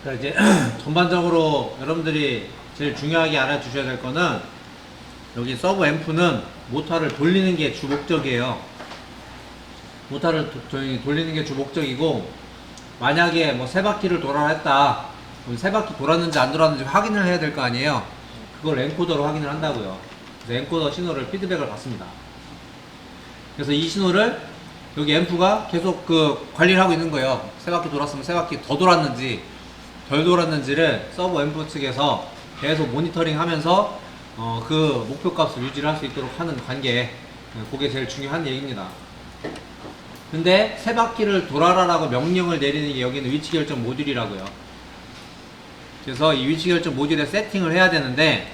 그러니까 이제 전반적으로 여러분들이 제일 중요하게 알아주셔야 될 거는 여기 서브 앰프는 모터를 돌리는 게 주 목적이에요. 모터를 돌리는 게 주 목적이고, 만약에 뭐 세 바퀴를 돌아라 했다. 그럼 세 바퀴 돌았는지 안 돌았는지 확인을 해야 될 거 아니에요. 그걸 엔코더로 확인을 한다고요. 그래서 엔코더 신호를 피드백을 받습니다. 그래서 이 신호를 여기 앰프가 계속 그 관리를 하고 있는 거예요. 세 바퀴 돌았으면 세 바퀴 더 돌았는지 덜 돌았는지를 서브 앰프 측에서 계속 모니터링 하면서 그 목표값을 유지를 할 수 있도록 하는 관계, 그게 제일 중요한 얘기입니다. 근데 세 바퀴를 돌아라 라고 명령을 내리는 게 여기는 위치 결정 모듈이라고요. 그래서 이 위치 결정 모듈에 세팅을 해야 되는데,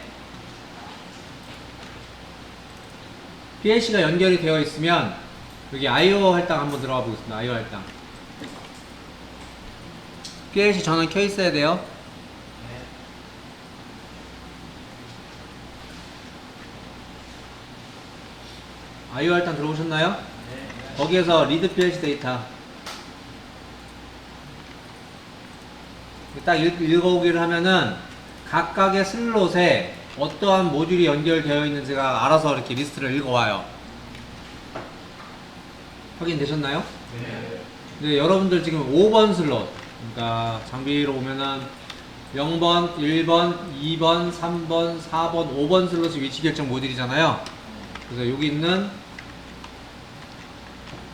PLC가 연결이 되어 있으면 여기 IO 할당 한번 들어가 보겠습니다. IO 할당. PLC 전원 켜 있어야 돼요. IO 할당 들어오셨나요? 거기에서 리드 PLC 데이터 딱 읽어오기를 하면은 각각의 슬롯에 어떠한 모듈이 연결되어 있는지가 알아서 이렇게 리스트를 읽어와요. 확인되셨나요? 네. 네, 여러분들 지금 5번 슬롯, 그러니까 장비로 보면은 0번, 1번, 2번, 3번, 4번, 5번 슬롯이 위치 결정 모듈이잖아요. 그래서 여기 있는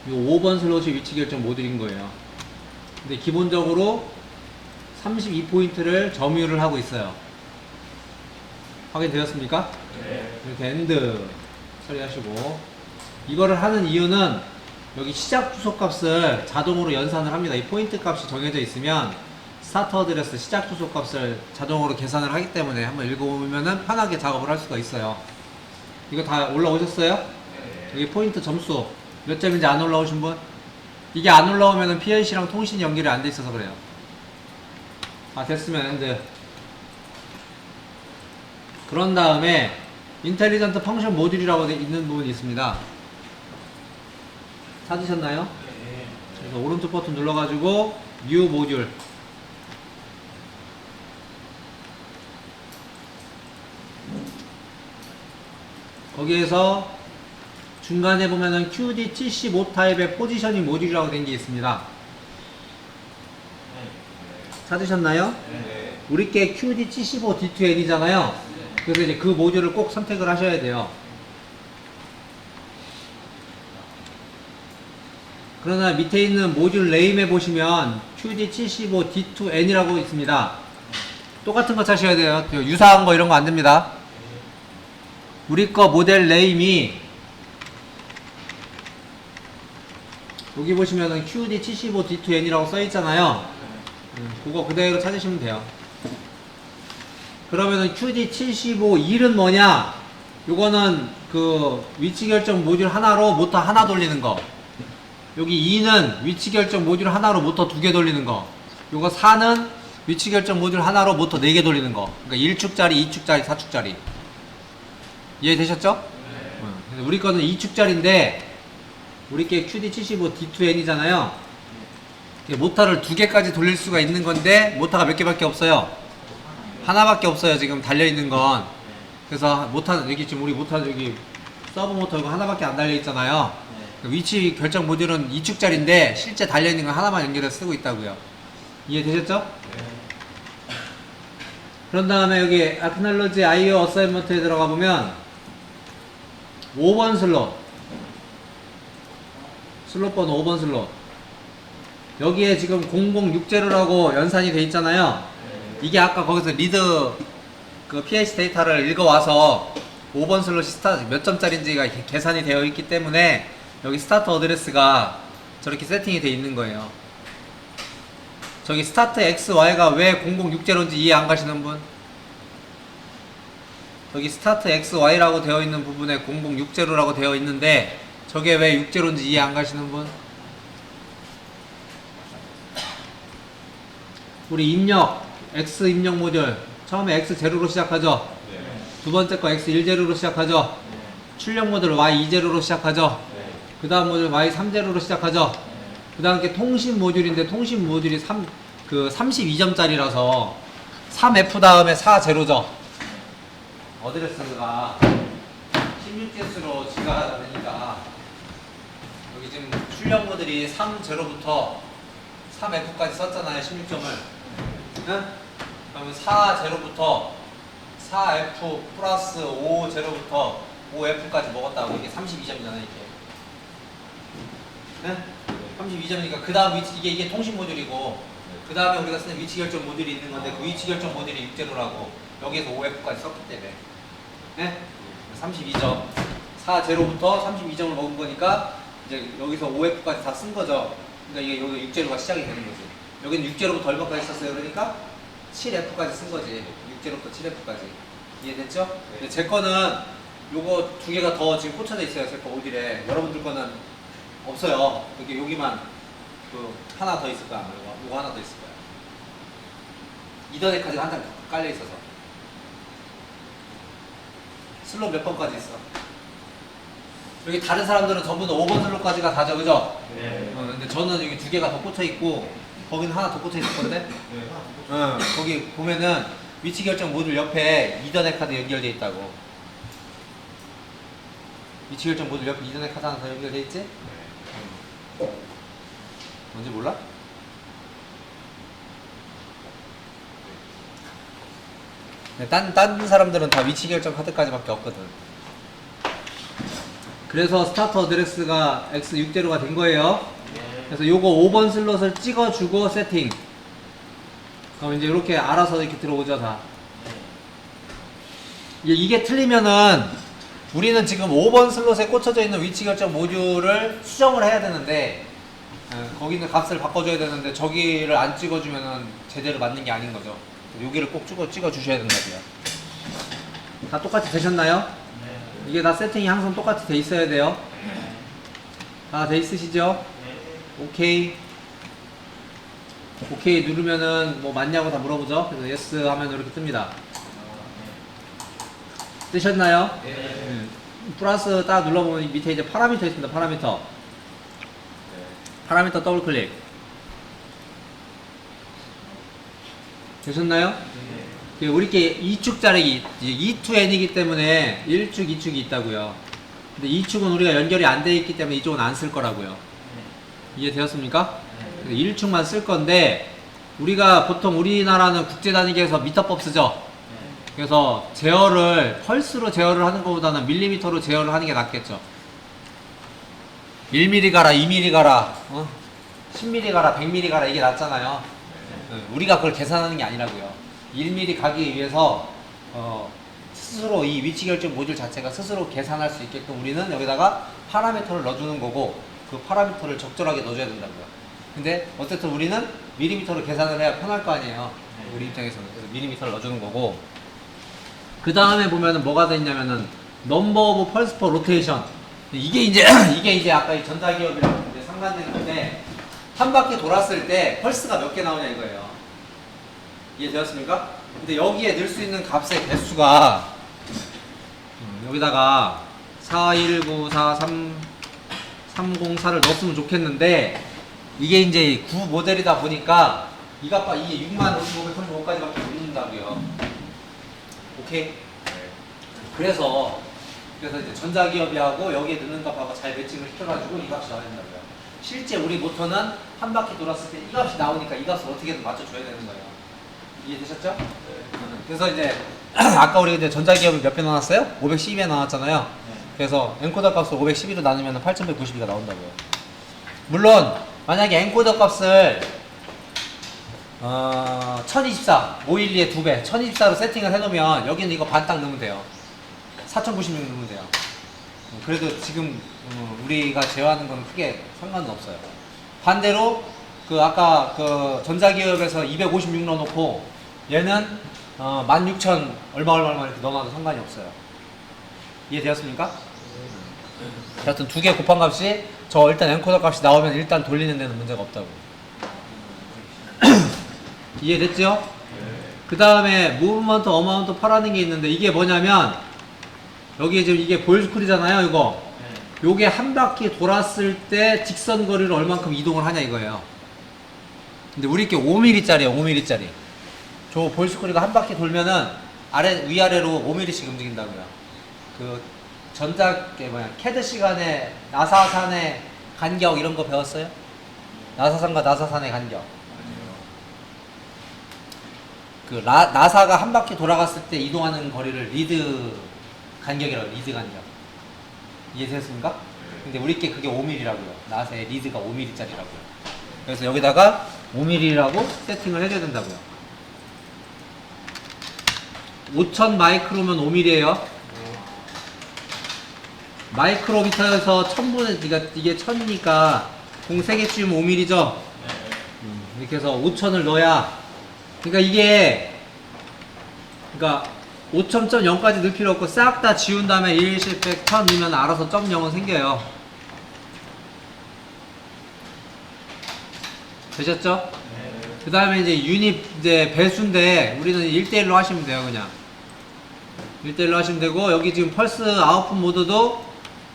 이 5번 슬롯이 위치 결정 모듈인 거예요. 근데 기본적으로 32포인트를 점유를 하고 있어요. 확인되었습니까? 네. 이렇게 엔드 처리하시고, 이거를 하는 이유는 여기 시작 주소 값을 자동으로 연산을 합니다. 이 포인트 값이 정해져 있으면 스타트 어드레스 시작 주소 값을 자동으로 계산을 하기 때문에 한번 읽어보면은 편하게 작업을 할 수가 있어요. 이거 다 올라오셨어요? 네. 여기 포인트 점수 몇 점인지 안 올라오신 분? 이게 안 올라오면은 PLC랑 통신이 연결이 안 돼 있어서 그래요. 아, 됐으면 엔드. 그런 다음에 인텔리전트 펑션 모듈이라고 있는 부분이 있습니다. 찾으셨나요? 네. 그래서 오른쪽 버튼 눌러가지고 뉴 모듈, 거기에서 중간에 보면은 QD75 타입의 포지셔닝 모듈이라고 된 게 있습니다. 찾으셨나요? 네. 우리 게 QD75 D2N이잖아요. 그래서 이제 그 모듈을 꼭 선택을 하셔야 돼요. 그러나 밑에 있는 모듈 네임에 보시면 QD75 D2N이라고 있습니다. 똑같은 거 찾으셔야 돼요. 유사한 거 이런 거 안 됩니다. 우리 거 모델 네임이 여기 보시면은 QD75 D2N이라고 써 있잖아요. 그거 그대로 찾으시면 돼요. 그러면은 QD75 1은 뭐냐? 요거는 그 위치 결정 모듈 하나로 모터 하나 돌리는 거. 여기 2는 위치 결정 모듈 하나로 모터 2개 돌리는 거. 요거 4는 위치 결정 모듈 하나로 모터 4개 돌리는 거. 그러니까 1축짜리, 2축짜리, 4축짜리. 이해되셨죠? 네. 우리 거는 2축짜리인데 우리 게 QD75 D2N이잖아요. 모터를 2개까지 돌릴 수가 있는 건데 모터가 몇 개밖에 없어요. 하나밖에 없어요. 지금 달려있는 건. 그래서 모터, 여기 지금 우리 모터 여기 서브 모터 이거 하나밖에 안 달려있잖아요. 위치 결정 모듈은 2축짜리인데 실제 달려있는 건 하나만 연결해서 쓰고 있다고요. 이해되셨죠? 네. 그런 다음에 여기 Acknowledge IO Assignment에 들어가 보면 5번 슬롯 번호 5번 슬롯, 여기에 지금 0060라고 연산이 돼 있잖아요. 이게 아까 거기서 리드 그 PLC 데이터를 읽어와서 5번 슬롯이 몇 점짜리인지가 계산이 되어 있기 때문에 여기 스타트 어드레스가 저렇게 세팅이 되어 있는 거예요. 저기 스타트 XY가 왜 0060인지 이해 안 가시는 분? 여기 스타트 XY라고 되어 있는 부분에 0060라고 되어 있는데 저게 왜 60인지 이해 안 가시는 분? 우리 입력, X 입력 모듈 처음에 X0로 시작하죠? 네. 두 번째 거 X10로 시작하죠? 네. 출력 모듈 Y20로 시작하죠? 네. 그 다음 모듈 Y30로 시작하죠? 네. 그 다음 게 통신 모듈인데 통신 모듈이 그 32점짜리라서 3F 다음에 4제로죠. 어드레스가 16Z로 지가 되니까 여기 지금 출력모들이 3제로부터 3F까지 썼잖아요. 16점을. 응? 그러면 4제로부터 4F 플러스 5제로부터 5F까지 먹었다고. 이게 32점이잖아요. 이게. 네? 32점이니까 그 다음 위치 이게 통신 모듈이고 그 다음에 우리가 쓰는 위치 결정 모듈이 있는 건데 그 위치 결정 모듈이 6제로라고 여기에서 5F까지 썼기 때문에 네? 32점 4제로부터 32점을 먹은 거니까 이제 여기서 5F까지 다 쓴 거죠. 그러니까 이게 여기 6제로가 시작이 되는 거지. 여기는 6제로부터 얼마까지 썼어요? 그러니까 7F까지 쓴 거지. 6제로부터 7F까지 이해됐죠? 네. 근데 제 거는 요거 두 개가 더 지금 꽂혀져 있어요. 제 거 오딜에. 여러분들 거는 없어요. 여기만 그 하나 더 있을 거야. 요거 하나 더 있을 거야. 이더넷 카드가 한 장 깔려 있어서. 슬롯 몇 번까지 있어? 여기 다른 사람들은 전부 다 5번 슬롯까지가 다죠, 그죠? 네. 근데 저는 여기 두 개가 더 꽂혀 있고 거기는 하나 더 꽂혀 있을 건데. 네, 하나 더 꽂혀. 거기 보면은 위치 결정 모듈 옆에 이더넷 카드 연결돼 있다고. 위치 결정 모듈 옆에 이더넷 카드 하나 더 연결돼 있지? 뭔지 몰라? 딴 사람들은 다 위치 결정 카드까지밖에 없거든. 그래서 스타트 어드레스가 X6제로가 된 거예요. 그래서 요거 5번 슬롯을 찍어주고 세팅. 그럼 이제 이렇게 알아서 이렇게 들어오죠, 다. 이게 틀리면은 우리는 지금 5번 슬롯에 꽂혀져 있는 위치 결정 모듈을 수정을 해야 되는데 거기 있는 값을 바꿔줘야 되는데 저기를 안 찍어주면은 제대로 맞는 게 아닌 거죠. 여기를 꼭 찍어주셔야 된다고요. 다 똑같이 되셨나요? 네. 이게 다 세팅이 항상 똑같이 돼 있어야 돼요. 다 돼 있으시죠? 네. 오케이. 오케이 누르면은 뭐 맞냐고 다 물어보죠. 그래서 yes 하면 이렇게 뜹니다. 뜨셨나요? 네. 플러스 딱 눌러보면 밑에 이제 파라미터 있습니다. 파라미터. 파라미터 더블 클릭. 되셨나요? 네. 우리께 2축 자르기, 2to n이기 때문에 1축, 2축이 있다고요. 근데 2축은 우리가 연결이 안 돼 있기 때문에 이쪽은 안 쓸 거라고요. 이해되었습니까? 1축만 쓸 건데 우리가 보통 우리나라는 국제단위계에서 미터법 쓰죠. 그래서 제어를 펄스로 제어를 하는 것보다는 밀리미터로 제어를 하는 게 낫겠죠. 1mm 가라, 2mm 가라, 10mm 가라, 100mm 가라 이게 낫잖아요. 우리가 그걸 계산하는 게 아니라고요. 1mm 가기 위해서 스스로 이 위치 결정 모듈 자체가 스스로 계산할 수 있게끔 우리는 여기다가 파라미터를 넣어주는 거고 그 파라미터를 적절하게 넣어줘야 된다고요. 근데 어쨌든 우리는 밀리미터로 계산을 해야 편할 거 아니에요. 우리 입장에서는. 그래서 밀리미터를 넣어주는 거고 그 다음에 보면은 뭐가 돼 있냐면은 넘버 오브 펄스 퍼 로테이션. 이게 이제 아까 이 전자기업이랑 이제 상관되는 건데 한 바퀴 돌았을 때 펄스가 몇 개 나오냐 이거예요. 이해되었습니까? 근데 여기에 넣을 수 있는 값의 개수가 여기다가 41943304를 넣었으면 좋겠는데 이게 이제 9 모델이다 보니까 이 값과 이게 65,535까지밖에 못 넣는다고요. 오케이? 그래서 이제 전자기업이하고 여기에 넣는 값하고 잘 매칭을 시켜가지고 이 값이 나와야 된다고요. 실제 우리 모터는 한 바퀴 돌았을 때 이 값이 나오니까 이 값을 어떻게든 맞춰줘야 되는 거예요. 이해되셨죠? 네. 그래서 이제 아까 우리 이제 전자기업을 몇 배 나왔어요? 512에 나왔잖아요. 네. 그래서 엔코더 값을 512로 나누면 8192가 나온다고요. 물론 만약에 엔코더 값을 1024, 512의 2배, 1024로 세팅을 해놓으면 여기는 이거 반 딱 넣으면 돼요. 4096 넣으면 돼요. 그래도 지금 우리가 제어하는 건 크게 상관은 없어요. 반대로 그 아까 그 전자기업에서 256 넣어놓고 얘는 16,000 얼마 이렇게 넣어놔도 상관이 없어요. 이해되었습니까? 하여튼 두 개 곱한 값이 저 일단 엔코더 값이 나오면 일단 돌리는 데는 문제가 없다고. 이해됐죠? 그 다음에 무브먼트 어마운트 파라는 게 있는데 이게 뭐냐면 여기 지금 이게 보일스쿨이잖아요 이거. 요게 한 바퀴 돌았을 때 직선 거리를 얼만큼 이동을 하냐 이거예요. 근데 우리 게 5mm짜리야 5mm짜리. 저 볼스크루가 한 바퀴 돌면은 위아래로 5mm씩 움직인다고요. 그 CAD 시간에 나사산의 간격 이런 거 배웠어요? 나사산과 나사산의 간격. 그 나사가 한 바퀴 돌아갔을 때 이동하는 거리를 리드 간격이라고 해요. 리드 간격. 이해되셨습니까? 근데 우리 게 그게 5mm라고요. 나사의 리드가 5mm짜리라고요. 그래서 여기다가 5mm라고 세팅을 해줘야 된다고요. 5000 마이크로면 5mm예요. 마이크로미터에서 1000분의 이게 1000이니까 공 3개 씌우면 5mm죠. 이렇게 해서 5000을 넣어야, 그러니까 이게, 그러니까 5.0까지 넣을 필요 없고 싹 다 지운 다음에 1, 10, 100, 1000 넣으면 알아서 0.0은 생겨요. 되셨죠? 그 다음에 이제 유닛 이제 배수인데 우리는 1대1로 하시면 돼요. 그냥 1대1로 하시면 되고, 여기 지금 펄스 아웃풋 모드도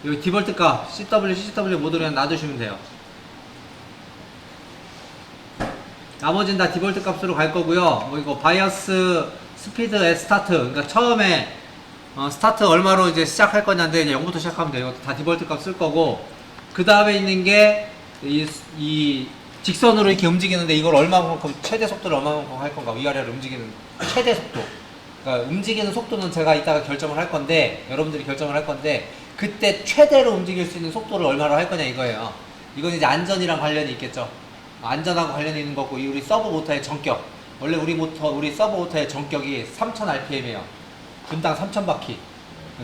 여기 디볼트 값 CW, CCW 모드로 그냥 놔두시면 돼요. 나머지는 다 디볼트 값으로 갈 거고요. 뭐 이거 바이어스 스피드 앳 스타트, 그러니까 처음에 스타트 얼마로 이제 시작할 거냐인데 이제 0부터 시작하면 돼요. 다 디볼트 값 쓸 거고, 그 다음에 있는 게 이 직선으로 이렇게 움직이는데 이걸 얼마만큼, 최대 속도를 얼마만큼 할 건가, 위아래로 움직이는 최대 속도. 그러니까 움직이는 속도는 제가 이따가 결정을 할 건데, 여러분들이 결정을 할 건데, 그때 최대로 움직일 수 있는 속도를 얼마로 할 거냐 이거예요. 이건 이제 안전이랑 관련이 있겠죠. 안전하고 관련이 있는 거고, 우리 서브 모터의 전격. 원래 우리 서브 모터의 전격이 3000rpm이에요. 분당 3000바퀴.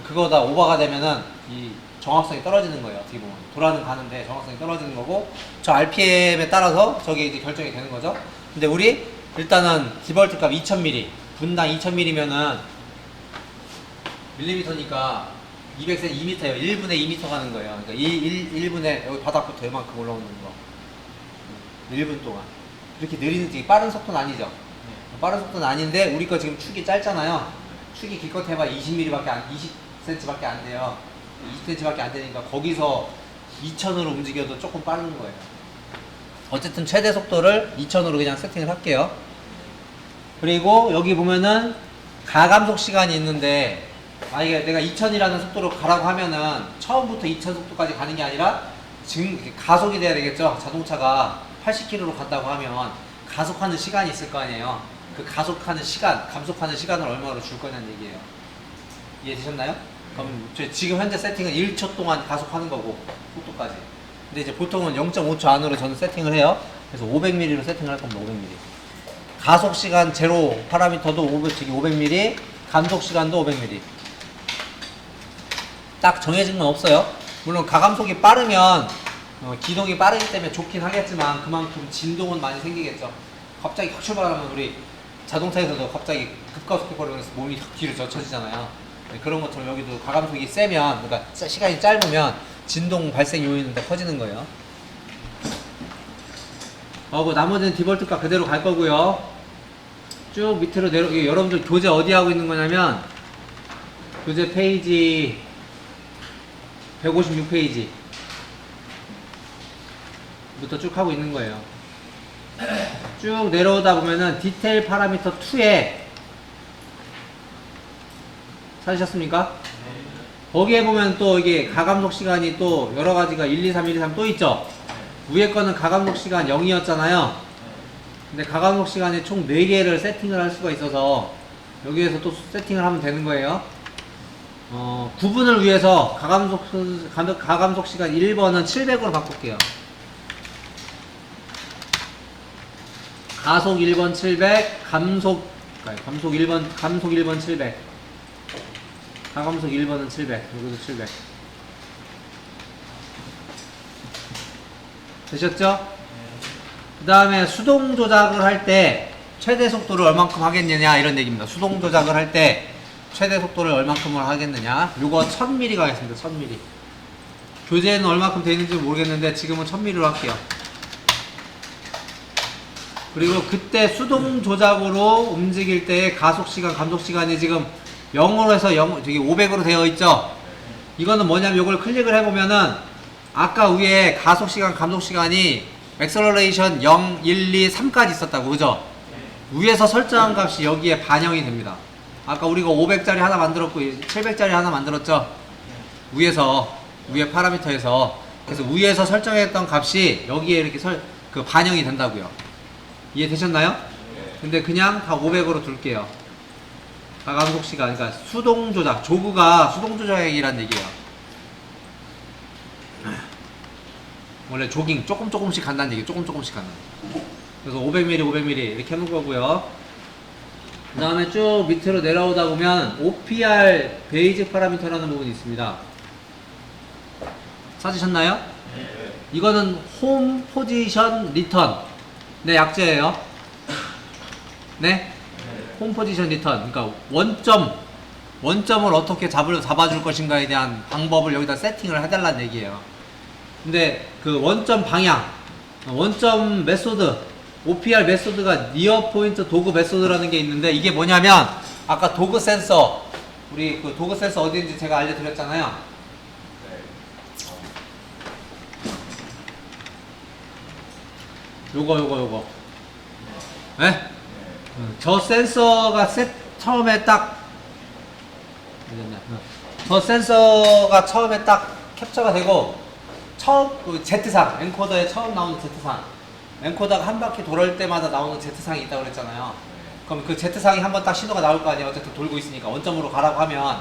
그거다 오버가 되면은 이 정확성이 떨어지는 거예요. 어떻게 보면 돌아는 가는데 정확성이 떨어지는 거고, 저 rpm에 따라서 저게 이제 결정이 되는 거죠. 근데 우리 일단은 디볼트 값 2000mm, 분당 2000mm면은 밀리미터니까 200cm 2m예요. 1분의 2m 가는 거예요. 그러니까 1분의 여기 바닥부터 이만큼 올라오는 거. 1분 동안. 그렇게 느리는, 되게 빠른 속도는 아니죠. 빠른 속도는 아닌데 우리 거 지금 축이 짧잖아요. 축이 기껏 해봐 20mm밖에 20cm밖에 안 돼요. 20cm밖에 안 되니까 거기서 2000으로 움직여도 조금 빠른 거예요. 어쨌든 최대 속도를 2000으로 그냥 세팅을 할게요. 그리고 여기 보면은 가감속 시간이 있는데, 만약에 내가 2000이라는 속도로 가라고 하면은 처음부터 2000 속도까지 가는 게 아니라 지금 가속이 돼야 되겠죠. 자동차가 80km로 간다고 하면 가속하는 시간이 있을 거 아니에요. 그 가속하는 시간, 감속하는 시간을 얼마로 줄 거냐는 얘기예요. 이해되셨나요? 그럼 지금 현재 세팅은 1초 동안 가속하는 거고, 속도까지. 근데 이제 보통은 0.5초 안으로 저는 세팅을 해요. 그래서 500mm로 세팅을 할 겁니다. 500mm. 가속 시간 제로 파라미터도 500mm, 감속 시간도 500mm. 딱 정해진 건 없어요. 물론 가감속이 빠르면 기동이 빠르기 때문에 좋긴 하겠지만 그만큼 진동은 많이 생기겠죠. 갑자기 확 출발하면 우리 자동차에서도 갑자기 급가속해버리면서 몸이 확 뒤로 젖혀지잖아요. 네, 그런 것처럼 여기도 가감속이 세면, 그러니까 시간이 짧으면 진동 발생 요인은 더 커지는 거예요. 나머지는 디볼트가 그대로 갈 거고요. 쭉 밑으로 여러분들 교재 어디 하고 있는 거냐면 교재 페이지 156페이지 부터 쭉 하고 있는 거예요. 쭉 내려오다 보면은 디테일 파라미터 2에 찾으셨습니까? 거기에 보면 또 이게 가감속 시간이 또 여러 가지가 1, 2, 3, 1, 2, 3 또 있죠. 위에 거는 가감속 시간 0이었잖아요. 근데 가감속 시간에 총 4개를 세팅을 할 수가 있어서 여기에서 또 세팅을 하면 되는 거예요. 구분을 위해서 가감속 시간 1번은 700으로 바꿀게요. 가속 1번 700, 감속 1번 700. 가감속 1번은 700, 여기도 700. 되셨죠? 그 다음에 수동 조작을 할 때 최대 속도를 얼만큼 하겠느냐 이런 얘기입니다. 수동 조작을 할 때 최대 속도를 얼만큼을 하겠느냐. 요거 1000mm 가겠습니다. 1000mm. 교재에는 얼만큼 되어 있는지 모르겠는데 지금은 1000mm로 할게요. 그리고 그때 수동 조작으로 움직일 때의 가속 시간, 감속 시간이 지금 0으로 해서 500으로 되어 있죠. 이거는 뭐냐면 이걸 클릭을 해보면은 아까 위에 가속 시간, 감속 시간이 액셀러레이션 0, 1, 2, 3까지 있었다고, 그죠? 위에서 설정한 값이 여기에 반영이 됩니다. 아까 우리가 500짜리 하나 만들었고 700짜리 하나 만들었죠? 위에 파라미터에서. 그래서 위에서 설정했던 값이 여기에 이렇게 반영이 된다고요. 이해되셨나요? 근데 그냥 다 500으로 둘게요. 가감속 시간, 그러니까 수동 조작, 조그가 수동 조작이란 얘기예요. 원래 조깅 조금씩 간다는 얘기, 조금씩 간다. 그래서 500mm, 500mm 이렇게 해놓은 거고요. 그 다음에 쭉 밑으로 내려오다 보면 OPR 베이직 파라미터라는 부분이 있습니다. 찾으셨나요? 이거는 홈 포지션 리턴. 네, 약자예요. 네? 홈 포지션 리턴. 그러니까 원점을 어떻게 잡아줄 것인가에 대한 방법을 여기다 세팅을 해달라는 얘기예요. 근데 그 원점 방향, 원점 메소드, OPR 메소드가 니어 포인트 도그 메소드라는 게 있는데, 이게 뭐냐면 아까 도그 센서, 우리 그 도그 센서 어디인지 제가 알려드렸잖아요. 요거. 네? 저 센서가 처음에 딱 저 센서가 처음에 딱 캡처가 되고, 처음 그 Z상, 엔코더에 처음 나오는 Z상, 엔코더가 한 바퀴 돌을 때마다 나오는 Z상이 있다고 그랬잖아요. 그럼 그 Z상이 한번 딱 신호가 나올 거 아니에요. 어쨌든 돌고 있으니까 원점으로 가라고 하면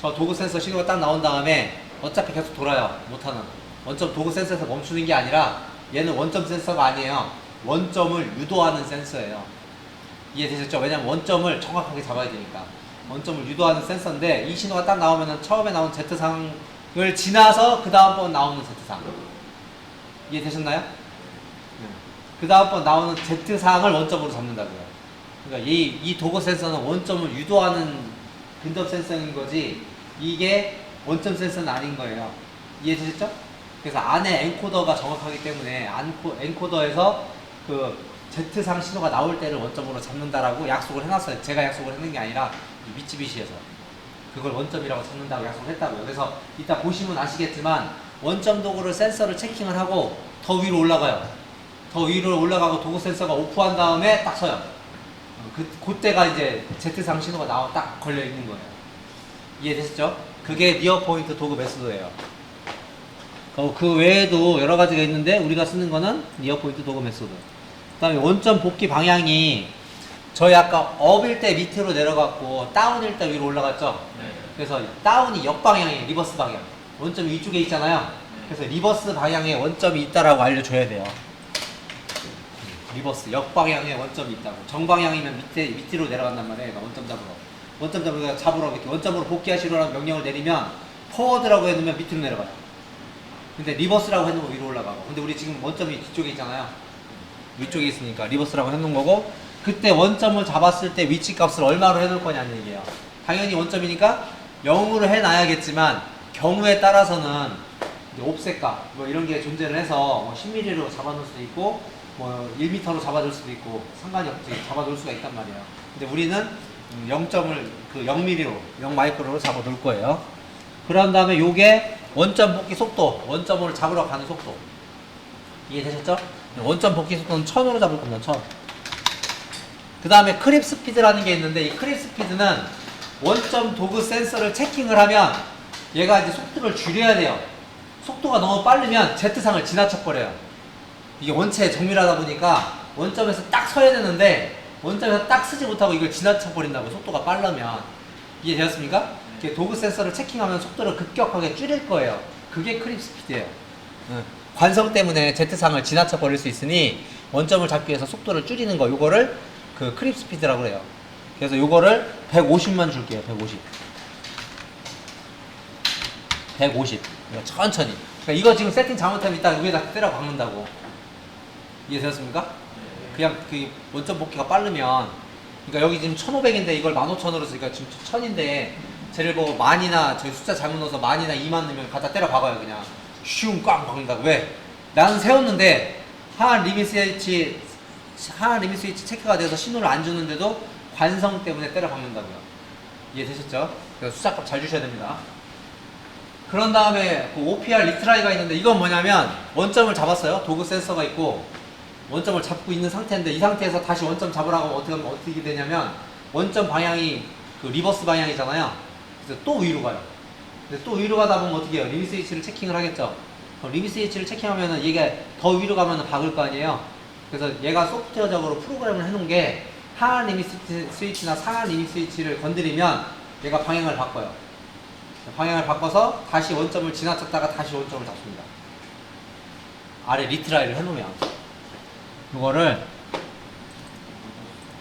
저 도그 센서 신호가 딱 나온 다음에 어차피 계속 돌아요. 못하는 원점 도그 센서에서 멈추는 게 아니라, 얘는 원점 센서가 아니에요. 원점을 유도하는 센서예요. 이해되셨죠? 왜냐면 원점을 정확하게 잡아야 되니까. 원점을 유도하는 센서인데, 이 신호가 딱 나오면은 처음에 나온 Z상을 지나서 그 다음번 나오는 Z상. 이해되셨나요? 그 다음번 나오는 Z상을 원점으로 잡는다고요. 그러니까 이 도그 센서는 원점을 유도하는 근접 센서인 거지, 이게 원점 센서는 아닌 거예요. 이해되셨죠? 그래서 안에 엔코더가 정확하기 때문에 엔코더에서 그 Z상 신호가 나올 때를 원점으로 잡는다라고 약속을 해놨어요. 제가 약속을 했는 게 아니라 미쯔비시에서 그걸 원점이라고 잡는다고 약속을 했다고요. 그래서 이따 보시면 아시겠지만, 원점 도구를 센서를 체킹을 하고 더 위로 올라가요. 더 위로 올라가고 도구 센서가 오프한 다음에 딱 서요. 그때가 이제 Z상 신호가 딱 걸려 있는 거예요. 이해되셨죠? 그게 니어 포인트 도구 메소드예요. 그 외에도 여러 가지가 있는데, 우리가 쓰는 거는 니어 포인트 도구 메소드. 그 다음에 원점 복귀 방향이, 저희 아까 업일 때 밑으로 내려갔고 다운일 때 위로 올라갔죠? 그래서 다운이 역방향이에요. 리버스 방향. 원점이 위쪽에 있잖아요. 그래서 리버스 방향에 원점이 있다라고 알려줘야 돼요. 리버스, 역방향에 원점이 있다고. 정방향이면 밑으로 내려간단 말이에요. 원점 잡으러 이렇게 원점으로 복귀하시라는 명령을 내리면 포워드라고 해놓으면 밑으로 내려가요. 근데 리버스라고 해놓으면 위로 올라가고. 근데 우리 지금 원점이 뒤쪽에 있잖아요. 위쪽에 있으니까 리버스라고 해놓은 거고, 그때 원점을 잡았을 때 위치 값을 얼마로 해놓을 거냐는 얘기예요. 당연히 원점이니까 0으로 해놔야겠지만, 경우에 따라서는 옵셋 값 뭐 이런 게 존재를 해서 뭐 10mm로 잡아놓을 수도 있고, 뭐 1m로 잡아줄 수도 있고, 상관이 없지. 잡아놓을 수가 있단 말이에요. 근데 우리는 0점을 그 0mm로, 0마이크로로 잡아놓을 거예요. 그런 다음에 요게 원점 복귀 속도, 원점을 잡으러 가는 속도. 이해되셨죠? 원점 복귀 속도는 1000으로 잡을 겁니다. 1000. 그 다음에 크립 스피드라는 게 있는데, 이 크립 스피드는 원점 도그 센서를 체킹을 하면 얘가 이제 속도를 줄여야 돼요. 속도가 너무 빠르면 Z상을 지나쳐버려요. 이게 원체 정밀하다 보니까 원점에서 딱 서야 되는데, 원점에서 딱 쓰지 못하고 이걸 지나쳐버린다고, 속도가 빠르면. 이해되셨습니까? 이렇게 도그 센서를 체킹하면 속도를 급격하게 줄일 거예요. 그게 크립 스피드예요. 관성 때문에 Z상을 지나쳐버릴 수 있으니 원점을 잡기 위해서 속도를 줄이는 거, 요거를 그 크립 스피드라고 그래요. 그래서 요거를 150만 줄게요. 150. 천천히. 그러니까 이거 지금 세팅 잘못하면 이따 여기에다 때려 박는다고. 이해되셨습니까? 그냥 그 원점 복귀가 빠르면, 그러니까 여기 지금 1500인데 이걸 15,000으로 쓰니까 지금 1000인데, 쟤를 보고 만이나 저희 숫자 잘못 넣어서 만이나 2만 넣으면 갖다 때려 박아요. 그냥 슝 꽝 박는다고. 왜? 나는 세웠는데 하나 리밋 스위치 체크가 돼서 신호를 안 주는데도 관성 때문에 때려 박는다고요. 이해되셨죠? 그래서 숫자값 잘 주셔야 됩니다. 그런 다음에 그 OPR 리트라이가 있는데 이건 뭐냐면 원점을 잡았어요. 도구 센서가 있고 원점을 잡고 있는 상태인데 이 상태에서 다시 원점 잡으라고 하면 어떻게 하면 어떻게 되냐면 원점 방향이 그 리버스 방향이잖아요. 그래서 또 위로 가요. 근데 또 위로 가다 보면 어떻게 해요? 리미스 H를 체킹을 하겠죠. 그럼 리미스 H를 체킹하면은 얘가 더 위로 가면은 박을 거 아니에요. 그래서 얘가 소프트웨어적으로 프로그램을 해놓은 게 하한 리미스 스위치나 상한 리미스 스위치를 건드리면 얘가 방향을 바꿔요. 방향을 바꿔서 다시 원점을 지나쳤다가 다시 원점을 잡습니다. 아래 리트라이를 해놓으면 이거를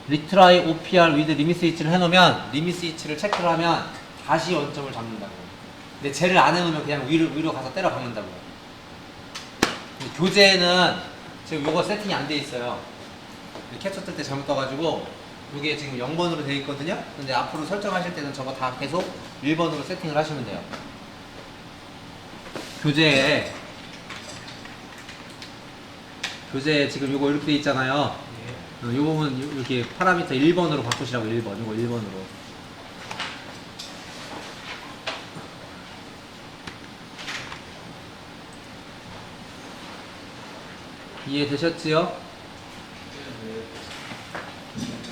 리트라이 OPR with 리미스 스위치를 해놓으면 리미스 스위치를 체크를 하면 다시 원점을 잡는다고. 근데 쟤를 안 해놓으면 그냥 위로 가서 때려 박는다고요. 교재에는 지금 요거 세팅이 안 돼 있어요. 캡처 뜰 때 잘못 떠가지고 이게 지금 0번으로 되어 있거든요. 근데 앞으로 설정하실 때는 저거 다 계속 1번으로 세팅을 하시면 돼요. 교재에 지금 요거 이렇게 돼 있잖아요. 요 부분 이렇게 파라미터 1번으로 바꾸시라고. 1번 요거 1번으로. 이해되셨지요?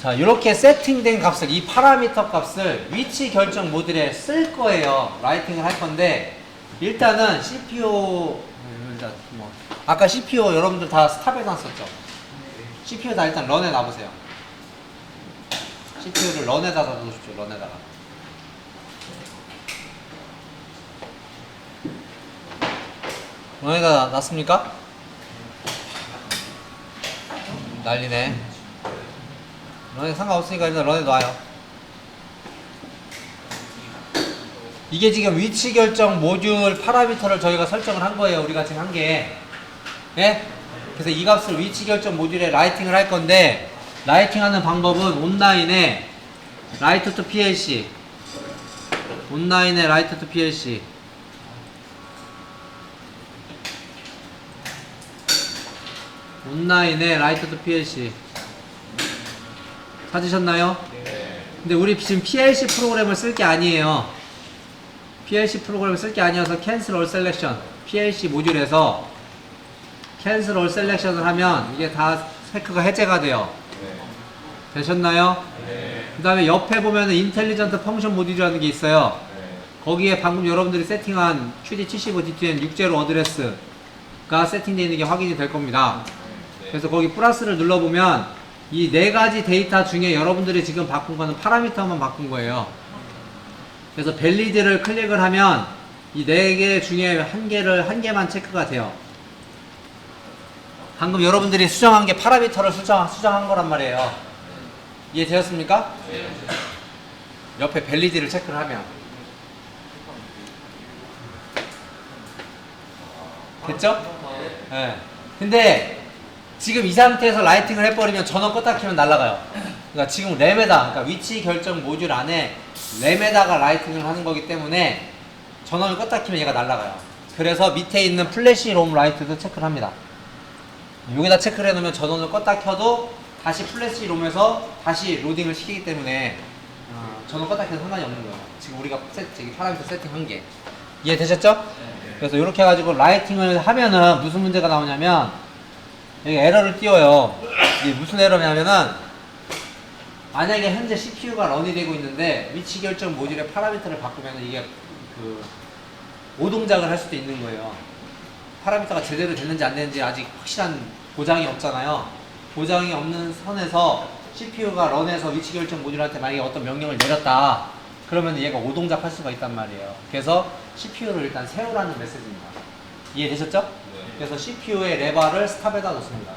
자, 이렇게 세팅된 값을, 이 파라미터 값을 위치 결정 모듈에 쓸 거예요. 라이팅을 할 건데, 일단은 CPU, 일단 뭐, 아까 CPU 여러분들 다 스탑에 놨었죠? CPU 다 일단 런에 놔보세요. CPU를 런에다 놔두십시오, 런에다가. 런에다 놨습니까? 난리네. 런에 상관없으니까 일단 런에 놔요. 이게 지금 위치 결정 모듈 파라미터를 저희가 설정을 한 거예요. 우리가 지금 한 게. 예? 그래서 이 값을 위치 결정 모듈에 라이팅을 할 건데, 라이팅 하는 방법은 온라인에 라이트 투 PLC. 온라인에 라이트 투 PLC. 온라인에 라이트 투 PLC. 찾으셨나요? 네. 근데 우리 지금 PLC 프로그램을 쓸 게 아니에요. PLC 프로그램을 쓸 게 아니어서 Cancel All Selection, PLC 모듈에서 Cancel All Selection을 하면 이게 다 체크가 해제가 돼요. 네. 되셨나요? 네. 그 다음에 옆에 보면은 Intelligent Function 모듈이라는 게 있어요. 네. 거기에 방금 여러분들이 세팅한 QD75DTN 60 어드레스가 세팅되어 있는 게 확인이 될 겁니다. 그래서 거기 플러스를 눌러보면 이 네 가지 데이터 중에 여러분들이 지금 바꾼 거는 파라미터만 바꾼 거예요. 그래서 밸리드를 클릭을 하면 이 네 개 중에 한 개만 체크가 돼요. 방금 여러분들이 수정한 게 파라미터를 수정한 거란 말이에요. 이해되셨습니까? 옆에 밸리드를 체크를 하면. 됐죠? 네. 근데 지금 이 상태에서 라이팅을 해버리면 전원 껐다 켜면 날아가요. 그러니까 지금 램에다, 그러니까 위치 결정 모듈 안에 램에다가 라이팅을 하는 거기 때문에 전원을 껐다 켜면 얘가 날아가요. 그래서 밑에 있는 플래시 롬 라이트도 체크를 합니다. 여기다 체크를 해놓으면 전원을 껐다 켜도 다시 플래시 롬에서 다시 로딩을 시키기 때문에 전원 껐다 켜도 상관이 없는 거예요. 지금 우리가 파라미터 세팅한 게. 이해되셨죠? 그래서 이렇게 해가지고 라이팅을 하면은 무슨 문제가 나오냐면 여기 에러를 띄워요. 이게 무슨 에러냐면은 만약에 현재 CPU가 런이 되고 있는데 위치 결정 모듈의 파라미터를 바꾸면 이게 그 오동작을 할 수도 있는 거예요. 파라미터가 제대로 됐는지 안 됐는지 아직 확실한 보장이 없잖아요. 보장이 없는 선에서 CPU가 런에서 위치 결정 모듈한테 만약에 어떤 명령을 내렸다. 그러면 얘가 오동작 할 수가 있단 말이에요. 그래서 CPU를 일단 세우라는 메시지입니다. 이해되셨죠? 네. 그래서 CPU의 레버를 스탑에다 놓습니다.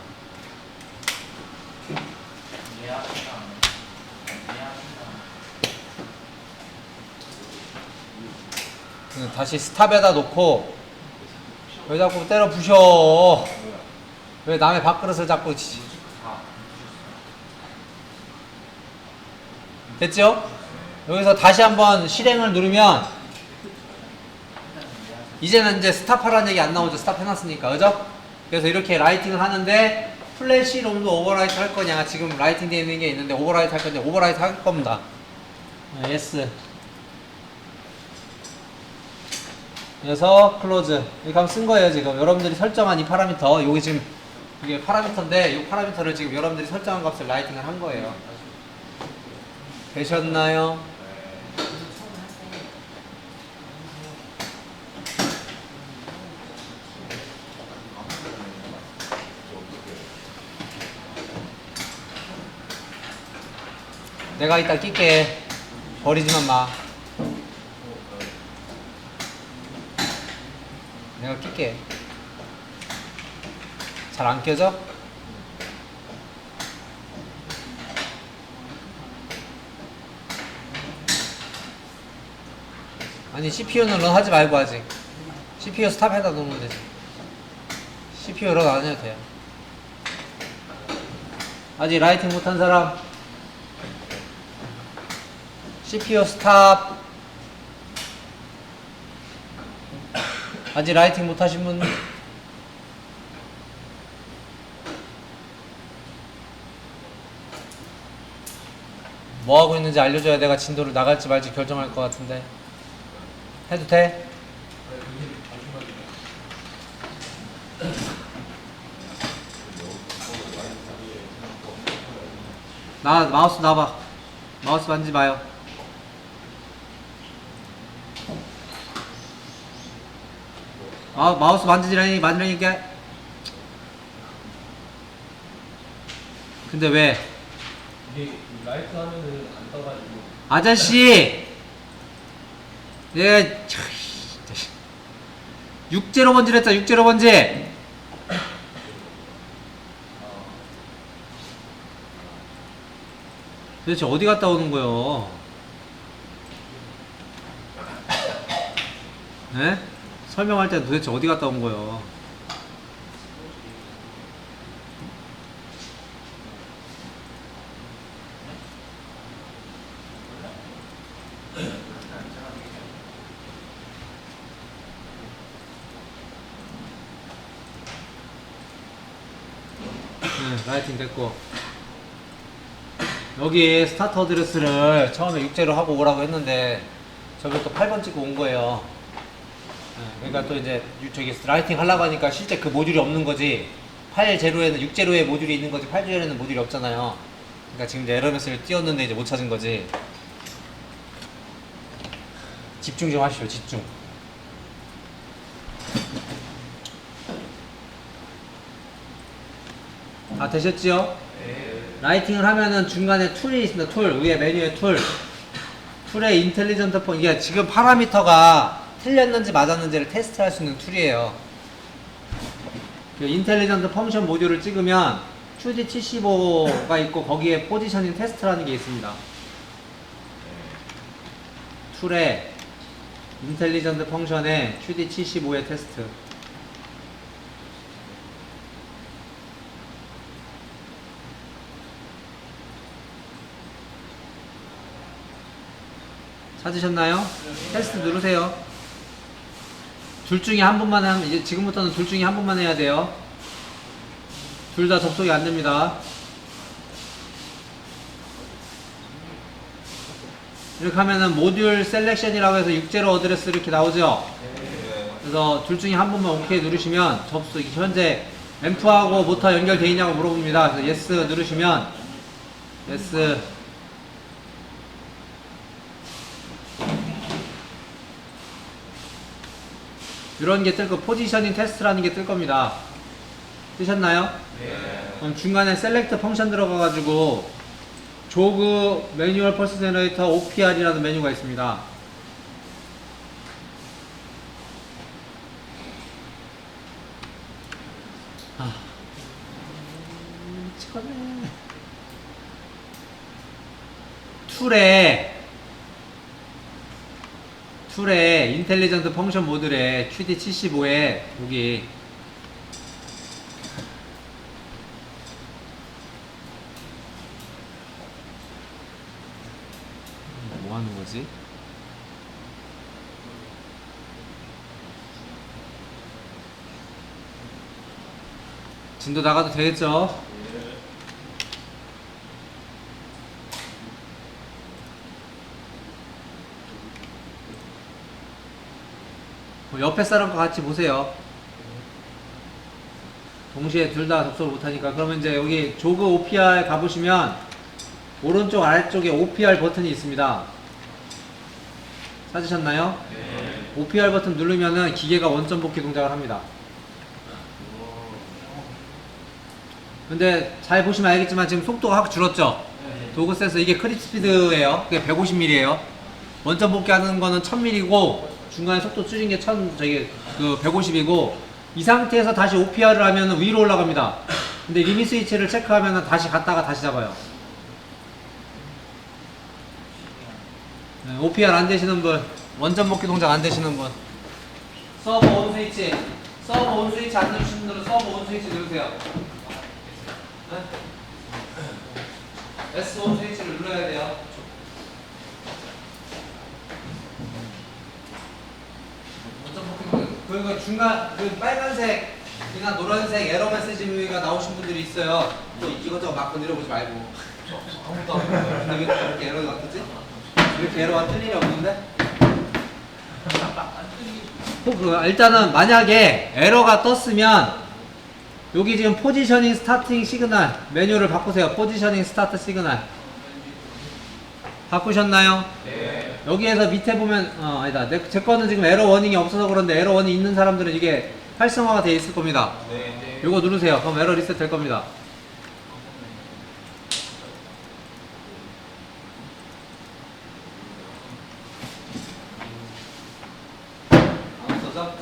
다시 스탑에다 놓고 왜 자꾸 때려 부셔? 왜 남의 밥그릇을 자꾸 됐죠? 여기서 다시 한번 실행을 누르면 이제는 이제 스탑하라는 얘기 안 나오죠. 스탑 해놨으니까. 그죠? 그래서 이렇게 라이팅을 하는데 플래시 롬도 오버라이트 할 거냐. 지금 라이팅 되어 있는 게 있는데 오버라이트 할 건데 오버라이트 할 겁니다. yes. 그래서 클로즈 이렇게 하면 쓴 거예요. 지금 여러분들이 설정한 이 파라미터, 요게 지금 이게 파라미터인데 이 파라미터를 지금 여러분들이 설정한 값을 라이팅을 한 거예요. 되셨나요? 내가 이따 낄게. 버리지만 마. 내가 낄게. 잘 안 껴져? 아니 CPU는 런 하지 말고 아직 CPU 스탑해다 놓으면 되지. CPU 런 안 해도 돼요. 아직 라이팅 못한 사람 CPU 스탑. 아직 라이팅 못하신 분 뭐하고 있는지 알려줘야 내가 진도를 나갈지 말지 결정할 것 같은데. 해도 돼? 마우스 놔봐. 마우스 만지지 마요. 마우스 만지라니까. 근데 왜? 이게 라이트 하면은 안 떠가지고. 아저씨! 예, 6제로 번지랬다, 6제로 번지! 도대체 어디 갔다 오는 거요? 네? 설명할 때 도대체 어디 갔다 온 거요? 네, 라이팅 됐고. 여기 스타터 어드레스를 처음에 6제로 하고 오라고 했는데 저기 또 8번 찍고 온 거예요. 네, 그러니까 또 이제 저기 라이팅 하려고 하니까 실제 그 모듈이 없는 거지. 8제로에는 6제로에 모듈이 있는 거지 8제로에는 모듈이 없잖아요. 그러니까 지금 이제 에러 메시지를 띄웠는데 이제 못 찾은 거지. 집중 좀 하시오, 집중. 다 되셨지요? 네. 라이팅을 하면은 중간에 툴이 있습니다. 툴, 위에 메뉴에 툴. 툴에 인텔리전트 이게 지금 파라미터가 틀렸는지 맞았는지를 테스트할 수 있는 툴이에요. 그 인텔리전트 펑션 모듈을 찍으면 QD75가 있고 거기에 포지셔닝 테스트라는 게 있습니다. 툴에 인텔리전트 펑션에 QD75의 테스트. 찾으셨나요? 테스트 누르세요. 둘 중에 한 분만 하면, 이제 지금부터는 둘 중에 한 분만 해야 돼요. 둘 다 접속이 안 됩니다. 이렇게 하면은 모듈 셀렉션이라고 해서 6제로 어드레스 이렇게 나오죠? 그래서 둘 중에 한 분만 OK 누르시면 접속, 현재 앰프하고 모터 연결되어 있냐고 물어봅니다. 그래서 yes 누르시면 yes. 이런 게 뜰 거, 포지셔닝 테스트라는 게 뜰 겁니다. 뜨셨나요? 네. 그럼 중간에 셀렉트 펑션 들어가가지고 조그 매뉴얼 펄스 제너레이터 OPR이라는 메뉴가 있습니다. 미치겠네. 툴에 인텔리전트 펑션 모듈에 QD75에 여기 뭐 하는 거지? 진도 나가도 되겠죠? 옆에 사람과 같이 보세요. 동시에 둘 다 접속을 못하니까. 그러면 이제 여기 조그 OPR 가보시면 오른쪽 아래쪽에 OPR 버튼이 있습니다. 찾으셨나요? 네. OPR 버튼 누르면은 기계가 원점 복귀 동작을 합니다. 근데 잘 보시면 알겠지만 지금 속도가 확 줄었죠? 도구 센서 이게 크립 스피드예요. 그게 150mm예요. 원점 복귀하는 거는 1000mm고 중간에 속도 줄인 게 150이고 이 상태에서 다시 OPR을 하면 위로 올라갑니다. 근데 리밋 스위치를 체크하면 다시 갔다가 다시 잡아요. 네, OPR 안 되시는 분, 원점 복귀 동작 안 되시는 분, 서버 온 스위치 안 누르시는 분들은 서버 온 스위치 누르세요. 네? S 온 스위치를 눌러야 돼요. 원점 복귀 동작. 그리고 중간 그 빨간색이나 노란색 에러 메시지가 나오신 분들이 있어요. 또 이것저것 막 건드려보지 말고. 아무것도 안 보여요. 근데 왜 이렇게 에러가 뜨지? 이렇게 에러가 뜰 일이 없는데? 일단은 만약에 에러가 떴으면 여기 지금 포지셔닝 스타팅 시그널 메뉴를 바꾸세요. 포지셔닝 스타트 시그널 바꾸셨나요? 네. 여기에서 밑에 보면 아니다. 제 거는 지금 에러 워닝이 없어서 그런데 에러 워닝 있는 사람들은 이게 활성화가 되어 있을 겁니다. 네. 요거 누르세요. 그럼 에러 리셋 될 겁니다. 안 없어져?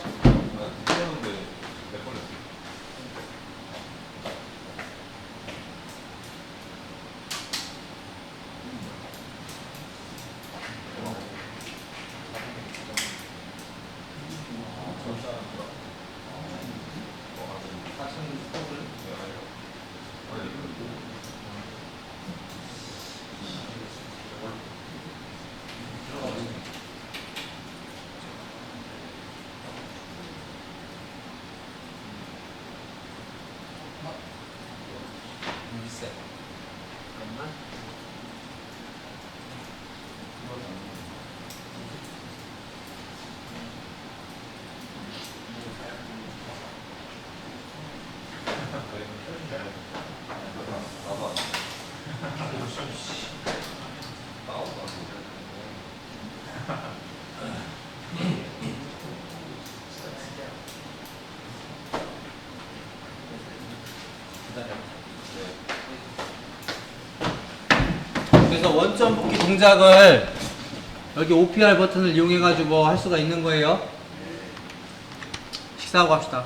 리셋. 잠깐만. 그래서 원점 복귀 동작을 여기 OPR 버튼을 이용해 가지고 할 수가 있는 거예요. 식사하고 합시다.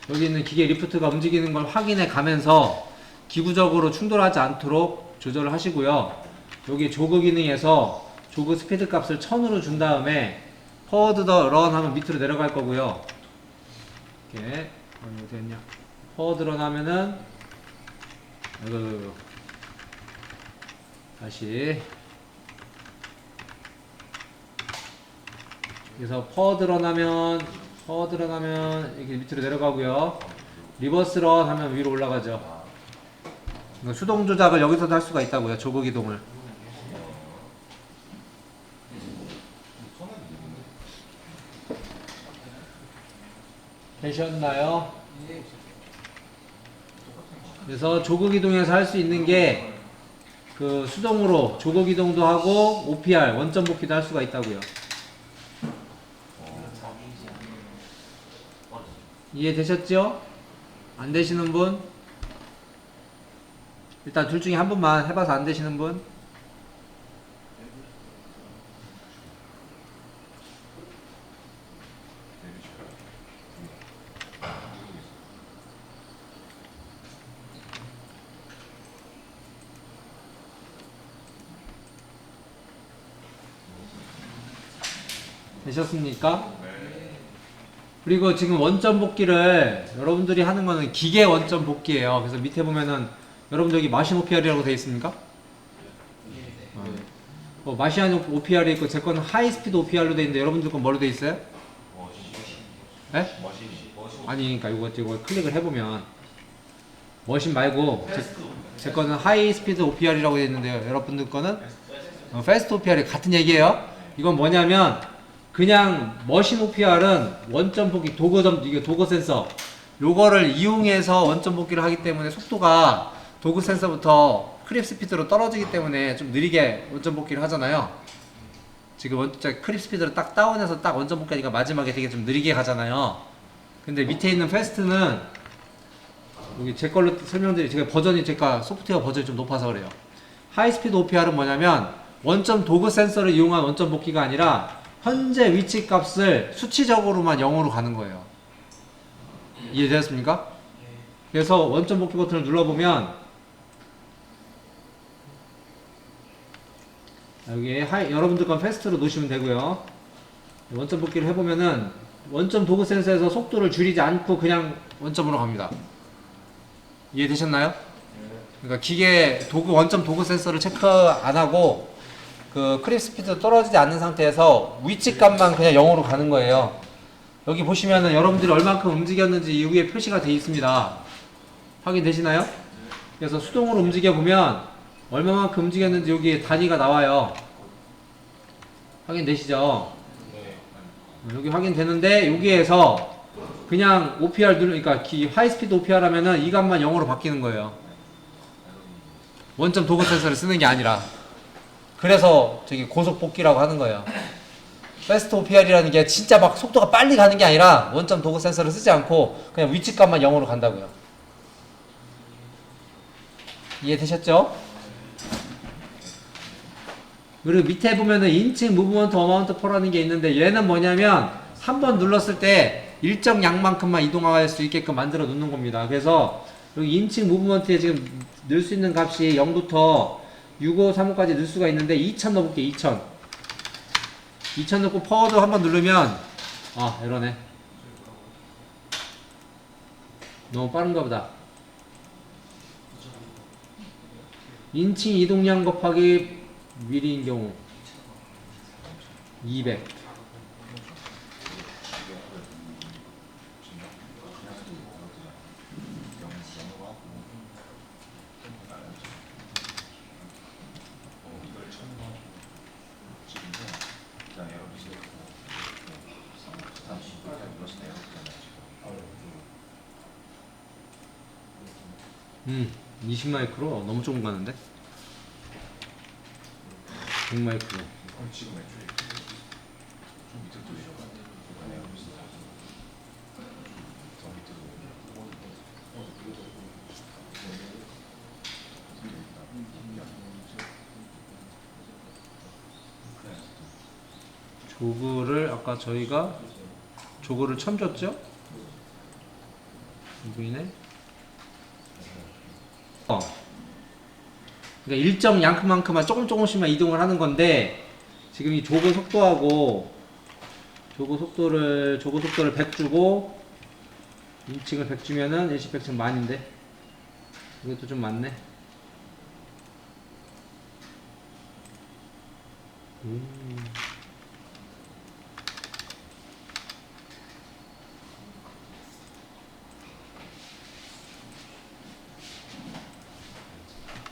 여기 있는 기계 리프트가 움직이는 걸 확인해 가면서 기구적으로 충돌하지 않도록 조절을 하시고요. 여기 조그 기능에서 조그 스피드 값을 1000으로 준 다음에 포워드 더 런 하면 밑으로 내려갈 거고요. 이렇게 어디 했냐? 포워드 런 하면은 다시 그래서 포워드 런 하면 이렇게 밑으로 내려가고요. 리버스 런 하면 위로 올라가죠. 수동 조작을 여기서도 할 수가 있다고요. 조그 기동을. 되셨나요? 그래서 조그 기동에서 할 수 있는 게 그 수동으로 조그 기동도 하고 OPR 원점 복귀도 할 수가 있다고요. 이해되셨죠? 안 되시는 분? 일단 둘 중에 한 분만 해봐서 안 되시는 분? 되셨습니까? 그리고 지금 원점 복귀를 여러분들이 하는 거는 기계 원점 복귀예요. 그래서 밑에 보면은 여러분들 여기 마신 OPR이라고 되어 있습니까? 마신 OPR이 있고 제 거는 하이 스피드 OPR로 되어 있는데 여러분들 건 뭐로 되어 있어요? 네? 아니 그러니까 이거 클릭을 해보면 머신 말고 제 거는 하이 스피드 OPR이라고 되어 있는데요. 여러분들 거는 패스트 OPR이 같은 얘기예요. 이건 뭐냐면 그냥 머신 OPR은 원점 복귀 이게 도그 센서 요거를 이용해서 원점 복귀를 하기 때문에 속도가 도그 센서부터 크립 스피드로 떨어지기 때문에 좀 느리게 원점 복귀를 하잖아요. 지금 크립 스피드를 딱 다운해서 딱 원점 복귀하니까 마지막에 되게 좀 느리게 가잖아요. 근데 밑에 있는 패스트는 여기 제 걸로 제가 소프트웨어 버전이 좀 높아서 그래요. 하이스피드 OPR은 뭐냐면 원점 도그 센서를 이용한 원점 복귀가 아니라 현재 위치 값을 수치적으로만 0으로 가는 거예요. 이해되셨습니까? 그래서 원점 복귀 버튼을 눌러보면 여기 여러분들 건 패스트로 놓으시면 되고요. 원점 복귀를 해보면은 원점 도그 센서에서 속도를 줄이지 않고 그냥 원점으로 갑니다. 이해되셨나요? 그러니까 기계 원점 도그 센서를 체크 안 하고 그 크립 스피드 떨어지지 않는 상태에서 위치 값만 그냥 0으로 가는 거예요. 여기 보시면은 여러분들이 얼만큼 움직였는지 이 위에 표시가 되어 있습니다. 확인되시나요? 그래서 수동으로 움직여 보면 얼마만큼 움직였는지 여기 단위가 나와요. 확인되시죠? 여기 확인되는데 여기에서 그냥 OPR 그러니까 하이스피드 OPR 하면은 이 값만 0으로 바뀌는 거예요. 원점 도그 센서를 쓰는 게 아니라. 그래서 저기 고속 복귀라고 하는 거예요. 패스트 OPR이라는 게 진짜 막 속도가 빨리 가는 게 아니라 원점 도그 센서를 쓰지 않고 그냥 위치 값만 0으로 간다고요. 이해되셨죠? 그리고 밑에 보면은 인칭 무브먼트 어마운트 퍼라는 게 있는데 얘는 뭐냐면 한 번 눌렀을 때 일정 양만큼만 이동할 수 있게끔 만들어 놓는 겁니다. 그래서 여기 인칭 무브먼트에 지금 넣을 수 있는 값이 0부터 6535까지 넣을 수가 있는데 2000 넣어볼게. 2000 넣고 퍼워드 한번 누르면 이러네. 너무 빠른가 보다. 인칭 이동량 곱하기 미리인 경우 200. 음, 20마이크로 너무 조금 가는데? 100마이크로. 조그를 아까 저희가 조그를 1000 줬죠? 이분이네. 그러니까 일정 양만큼만 조금씩만 이동을 하는 건데 지금 이 조그 속도하고 조그 속도를 100 주고 인칭을 100 주면은 일시 100층 만인데 이것도 좀 많네.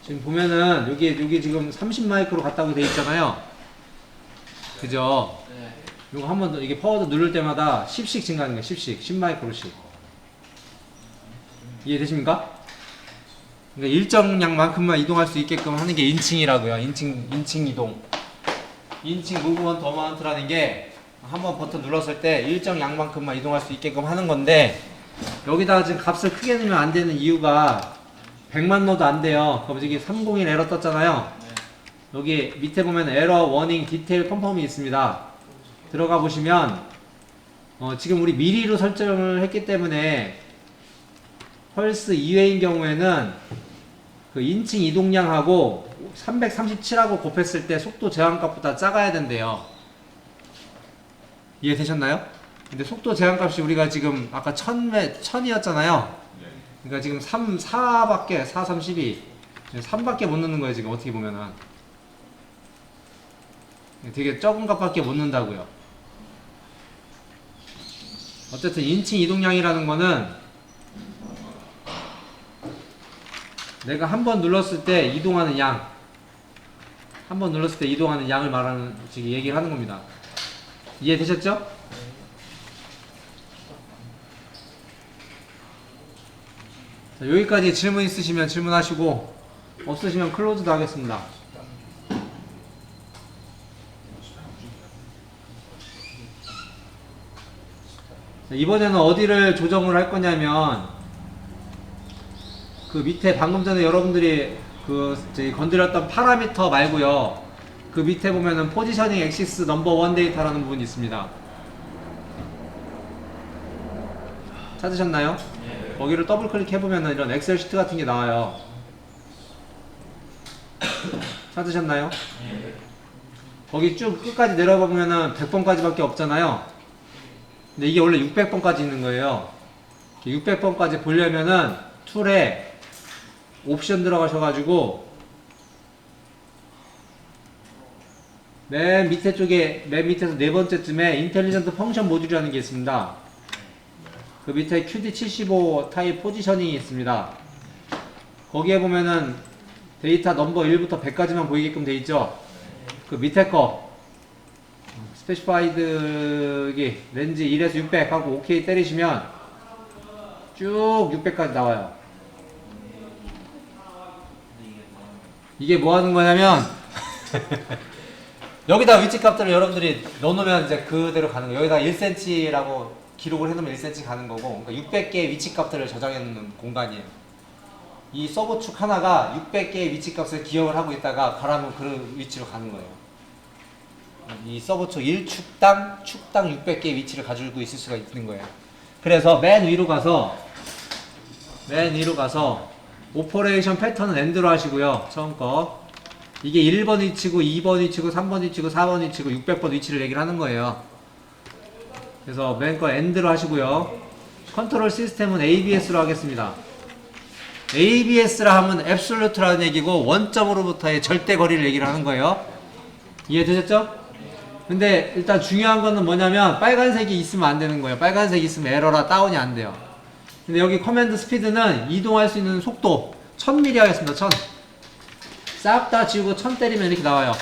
지금 보면은 여기 지금 30마이크로 갔다고 돼 있잖아요. 그죠? 네. 이거 한 번 더 이게 파워도 누를 때마다 10씩 증가하는 거예요. 10마이크로씩. 이해되십니까? 그러니까 일정량만큼만 이동할 수 있게끔 하는 게 인칭이라고요. 인칭 이동. 인칭 무브먼트 어마운트라는 게 한번 버튼 눌렀을 때 일정 양만큼만 이동할 수 있게끔 하는 건데 여기다가 지금 값을 크게 넣으면 안 되는 이유가 100만 넣어도 안 돼요. 그럼 여기 301 에러 떴잖아요. 여기 밑에 보면 에러 워닝 디테일 컨펌이 있습니다. 들어가 보시면 지금 우리 미리로 설정을 했기 때문에 펄스 2회인 경우에는 그 인칭 이동량하고 337하고 곱했을 때 속도 제한값보다 작아야 된대요. 이해되셨나요? 근데 속도 제한값이 우리가 지금 아까 1000이었잖아요. 그러니까 지금 4밖에 4, 32 3밖에 못 넣는 거예요. 지금 어떻게 보면은 되게 적은 값밖에 못 넣는다고요. 어쨌든 인칭 이동량이라는 거는 내가 한 번 눌렀을 때 이동하는 양, 한 번 눌렀을 때 이동하는 양을 말하는 지금 얘기를 하는 겁니다. 이해되셨죠? 자, 여기까지 질문 있으시면 질문하시고 없으시면 클로즈도 하겠습니다. 자, 이번에는 어디를 조정을 할 거냐면 그 밑에 방금 전에 여러분들이 건드렸던 파라미터 말고요. 그 밑에 보면은 포지셔닝 엑시스 넘버 원 데이터라는 부분이 있습니다. 찾으셨나요? 거기를 더블 클릭해보면은 이런 엑셀 시트 같은 게 나와요. 찾으셨나요? 거기 쭉 끝까지 내려보면은 100번까지 밖에 없잖아요. 근데 이게 원래 600번까지 있는 거예요. 600번까지 보려면은 툴에 옵션 들어가셔가지고 맨 밑에 쪽에 맨 밑에서 네 번째쯤에 인텔리전트 펑션 모듈이라는 게 있습니다. 그 밑에 QD75 타입 포지셔닝이 있습니다. 거기에 보면은 데이터 넘버 1부터 100까지만 보이게끔 돼 있죠. 그 밑에 거 스페시파이드 렌즈 1에서 600 하고 OK 때리시면 쭉 600까지 나와요. 이게 뭐 하는 거냐면 여기다 위치 값들을 여러분들이 넣어놓으면 이제 그대로 가는 거예요. 여기다 1cm라고 기록을 해놓으면 1cm 가는 거고, 그러니까 600개의 위치 값들을 저장해놓는 공간이에요. 이 서버 축 하나가 600개의 위치 값을 기억을 하고 있다가 가라면 그 위치로 가는 거예요. 이 서버 축 1축당 600개의 위치를 가지고 있을 수가 있는 거예요. 그래서 맨 위로 가서 오퍼레이션 패턴은 엔드로 하시고요. 처음 거. 이게 1번 위치고 2번 위치고 3번 위치고 4번 위치고 600번 위치를 얘기를 하는 거예요. 그래서 맨 거 엔드로 하시고요. 컨트롤 시스템은 ABS로 하겠습니다. ABS라 하면 앱솔루트라는 얘기고 원점으로부터의 절대 거리를 얘기를 하는 거예요. 이해되셨죠? 근데 일단 중요한 거는 뭐냐면 빨간색이 있으면 안 되는 거예요. 빨간색이 있으면 에러라 다운이 안 돼요. 근데 여기 커맨드 스피드는 이동할 수 있는 속도 1000mm 하겠습니다. 1000. 싹 다 지우고 1000 때리면 이렇게 나와요.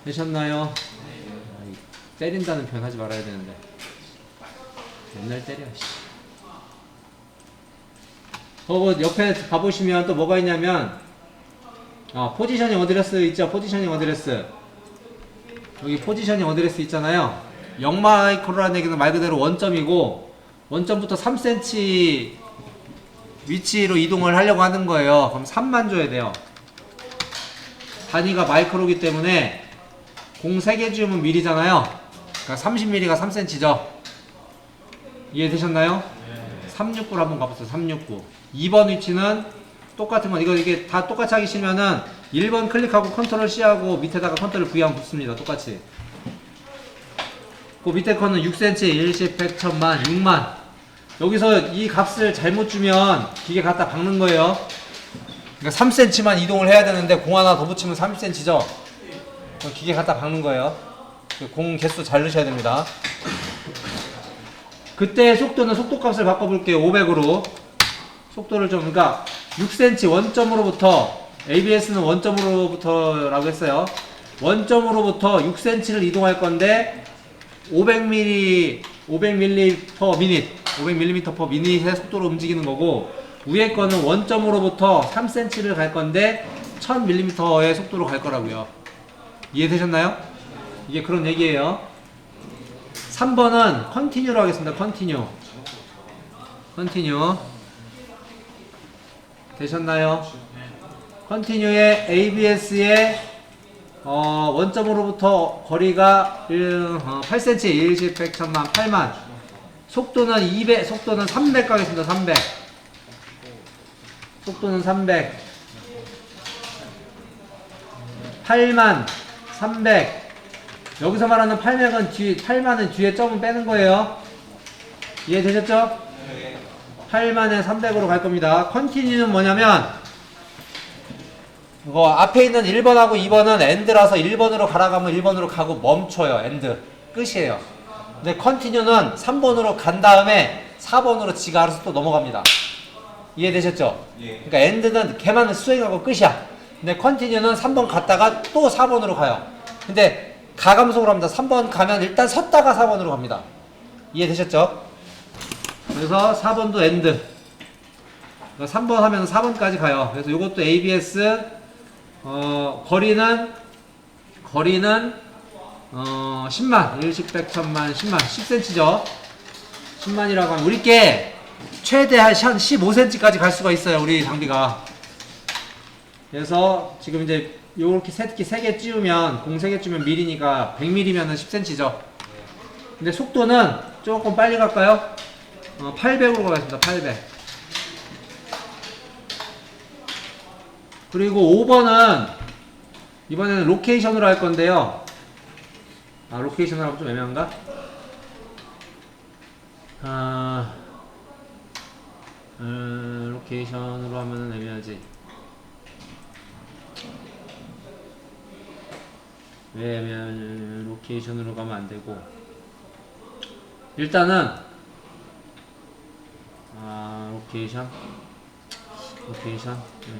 되셨나요? 때린다는 표현 하지 말아야 되는데 맨날 때려. 옆에 가보시면 또 뭐가 있냐면 포지셔닝 어드레스 있죠? 포지셔닝 어드레스. 여기 포지셔닝 어드레스 있잖아요. 0마이크로라는 얘기는 말 그대로 원점이고 원점부터 3cm 위치로 이동을 하려고 하는 거예요. 그럼 3만 줘야 돼요. 단위가 마이크로기 때문에 공 3개 주면 밀이잖아요. 그러니까 30mm가 3cm죠. 이해되셨나요? 369로 한번 가보세요. 369. 2번 위치는 똑같은 건 이게 다 똑같이 하기 싫으면은 1번 클릭하고 컨트롤 C하고 밑에다가 컨트롤 V하면 붙습니다. 똑같이. 그 밑에 거는 6cm, 1십, 100, 1000만, 6만. 여기서 이 값을 잘못 주면 기계 갖다 박는 거예요. 그러니까 3cm만 이동을 해야 되는데 공 하나 더 붙이면 30cm죠. 기계 갖다 박는 거예요. 공 개수 잘 넣으셔야 됩니다. 그때 속도는 속도값을 바꿔볼게요. 500으로. 속도를 좀, 그러니까 6cm 원점으로부터, ABS는 원점으로부터라고 했어요. 원점으로부터 6cm를 이동할 건데 500mm per minute의 속도로 움직이는 거고, 위에 거는 원점으로부터 3cm를 갈 건데 1000mm의 속도로 갈 거라고요. 이해되셨나요? 이게 그런 얘기예요. 3번은 컨티뉴로 하겠습니다. 컨티뉴. 되셨나요? 컨티뉴의 ABS의 원점으로부터 거리가 8cm, 1십, 100, 1000만, 8만. 속도는 200, 속도는 300 가겠습니다. 300. 속도는 300. 8만, 300. 여기서 말하는 8만은 뒤에 점은 빼는 거예요. 이해되셨죠? 8만에 300으로 갈 겁니다. 컨티뉴는 뭐냐면, 앞에 있는 1번하고 2번은 엔드라서 1번으로 가라가면 1번으로 가고 멈춰요. 엔드. 끝이에요. 근데 컨티뉴는 3번으로 간 다음에 4번으로 지가 알아서 또 넘어갑니다. 이해되셨죠? 예. 그러니까 엔드는 걔만 수행하고 끝이야. 근데 컨티뉴는 3번 갔다가 또 4번으로 가요. 근데 가감속으로 합니다. 3번 가면 일단 섰다가 4번으로 갑니다. 이해되셨죠? 그래서 4번도 엔드. 3번 하면 4번까지 가요. 그래서 이것도 ABS 거리는 10만, 일식 100, 1000만, 10만, 10cm죠. 10만이라고 하면 우리 게 최대 한 15cm까지 갈 수가 있어요. 우리 장비가. 그래서 지금 이제 요렇게 세 개 찌우면 공 3개 찌우면 밀이니까 100mm면은 10cm죠. 근데 속도는 조금 빨리 갈까요? 800으로 가겠습니다. 800. 그리고 5번은 이번에는 로케이션으로 할 건데요. 로케이션으로 하면 좀 애매한가? 로케이션으로 하면은 애매하지. 왜 애매하냐면 로케이션으로 가면 안 되고, 일단은 로케이션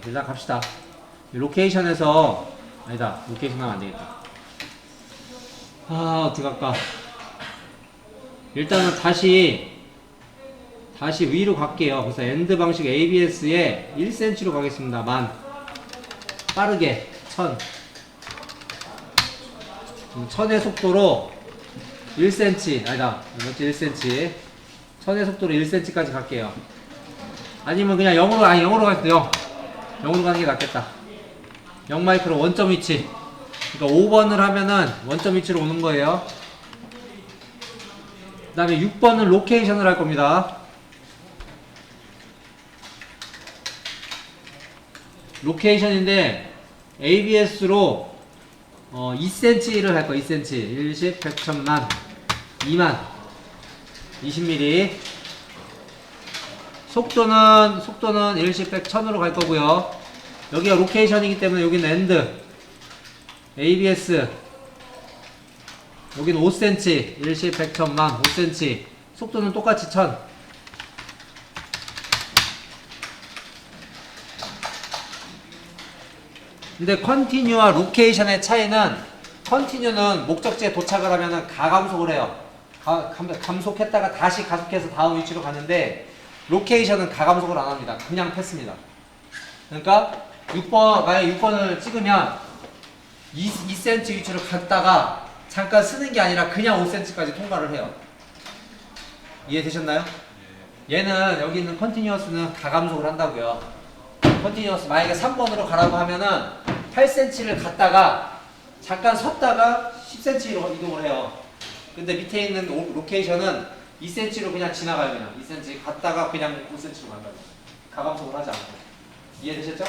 일단 갑시다. 로케이션에서 아니다. 로케이션 하면 안 되겠다. 어떻게 할까? 일단은 다시 위로 갈게요. 그래서 엔드 방식 ABS에 1cm로 가겠습니다. 빠르게 1000의 속도로 1cm 아니다. 1cm 1000의 속도로 1cm까지 갈게요. 아니면 그냥 0으로 가겠어요. 0으로 가는 게 낫겠다. 0마이크로 원점 위치. 그러니까 5번을 하면은 원점 위치로 오는 거예요. 그 다음에 6번은 로케이션을 할 겁니다. 로케이션인데 ABS로 2cm를 할 거예요. 2cm 1십 100 1000만 2만 20mm. 속도는 1십 100 1000으로 갈 거고요. 여기가 로케이션이기 때문에 여기는 엔드 ABS 여기는 5cm 1십 100 1000만 5cm. 속도는 똑같이 1000. 근데 컨티뉴와 로케이션의 차이는, 컨티뉴는 목적지에 도착을 하면은 가감속을 해요. 감속했다가 다시 가속해서 다음 위치로 가는데, 로케이션은 가감속을 안 합니다. 그냥 폈습니다. 그러니까 6번, 만약 6번을 찍으면 2cm 위치로 갔다가 잠깐 쓰는 게 아니라 그냥 5cm까지 통과를 해요. 이해되셨나요? 얘는 여기 있는 컨티뉴어스는 가감속을 한다고요. 컨티뉴어스 만약에 3번으로 가라고 하면은 8cm를 갔다가 잠깐 섰다가 10cm로 이동을 해요. 근데 밑에 있는 로케이션은 2cm로 그냥 지나가요. 그냥 2cm 갔다가 그냥 5cm로 간다고. 가감속을 하지 않고. 이해되셨죠?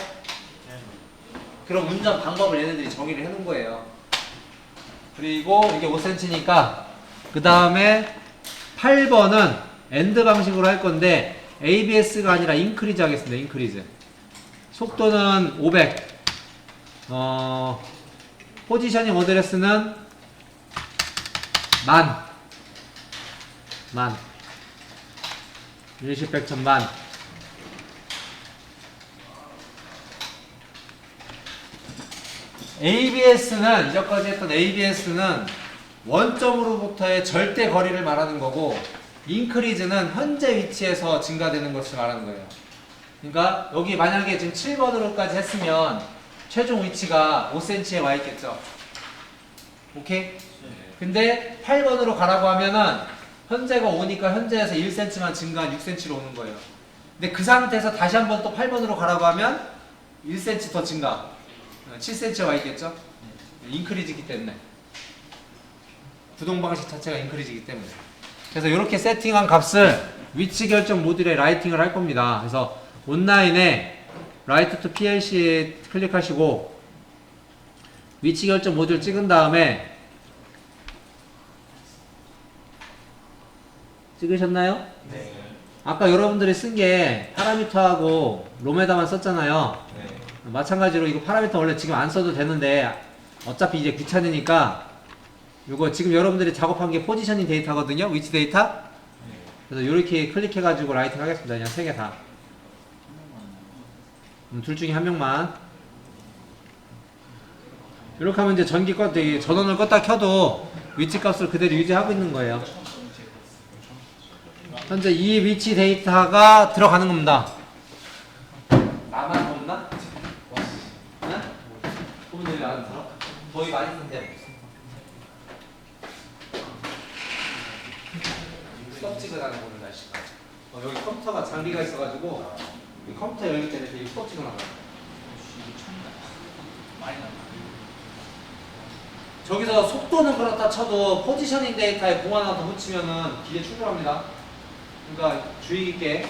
그럼 운전 방법을 얘네들이 정의를 해놓은 거예요. 그리고 이게 5cm니까 그 다음에 8번은 엔드 방식으로 할 건데 ABS가 아니라 인크리즈 하겠습니다. 인크리즈. 속도는 500. 포지셔닝 어드레스는 10,000. 1십 100 1000만. ABS는 이전까지 했던 ABS는 원점으로부터의 절대 거리를 말하는 거고, 인크리즈는 현재 위치에서 증가되는 것을 말하는 거예요. 그러니까 여기 만약에 지금 7번으로까지 했으면 최종 위치가 5cm에 와 있겠죠. 오케이? 근데 8번으로 가라고 하면은 현재가 5니까 현재에서 1cm만 증가한 6cm로 오는 거예요. 근데 그 상태에서 다시 한번 또 8번으로 가라고 하면 1cm 더 증가. 7cm에 와 있겠죠? 인크리즈이기 때문에. 구동 방식 자체가 인크리즈이기 때문에. 그래서 이렇게 세팅한 값을 위치 결정 모듈에 라이팅을 할 겁니다. 그래서 온라인에 라이트 투 PLC에 클릭하시고 위치 결정 모듈 찍은 다음에, 찍으셨나요? 네. 아까 여러분들이 쓴 게 파라미터하고 롬에다만 썼잖아요. 네. 마찬가지로 이거 파라미터 원래 지금 안 써도 되는데 어차피 이제 귀찮으니까 이거 지금 여러분들이 작업한 게 포지셔닝 데이터거든요. 위치 데이터. 그래서 이렇게 클릭해가지고 라이팅 하겠습니다. 그냥 3개 다. 둘 중에 한 명만. 이렇게 하면 이제 전원을 껐다 켜도 위치 값을 그대로 유지하고 있는 거예요. 현재 이 위치 데이터가 들어가는 겁니다. 나만 없나? 네? 부분들이 안 들어? 거의 많이 쓴데 수업 찍으라는 오늘 날씨가. 여기 컴퓨터가 장비가 있어가지고 이 컴퓨터 열기 때문에 되게 수업 찍으라고. 저기서 속도는 그렇다 쳐도 포지셔닝 데이터에 공 하나 더 묻히면은 기계 충돌합니다. 그러니까 주의 깊게.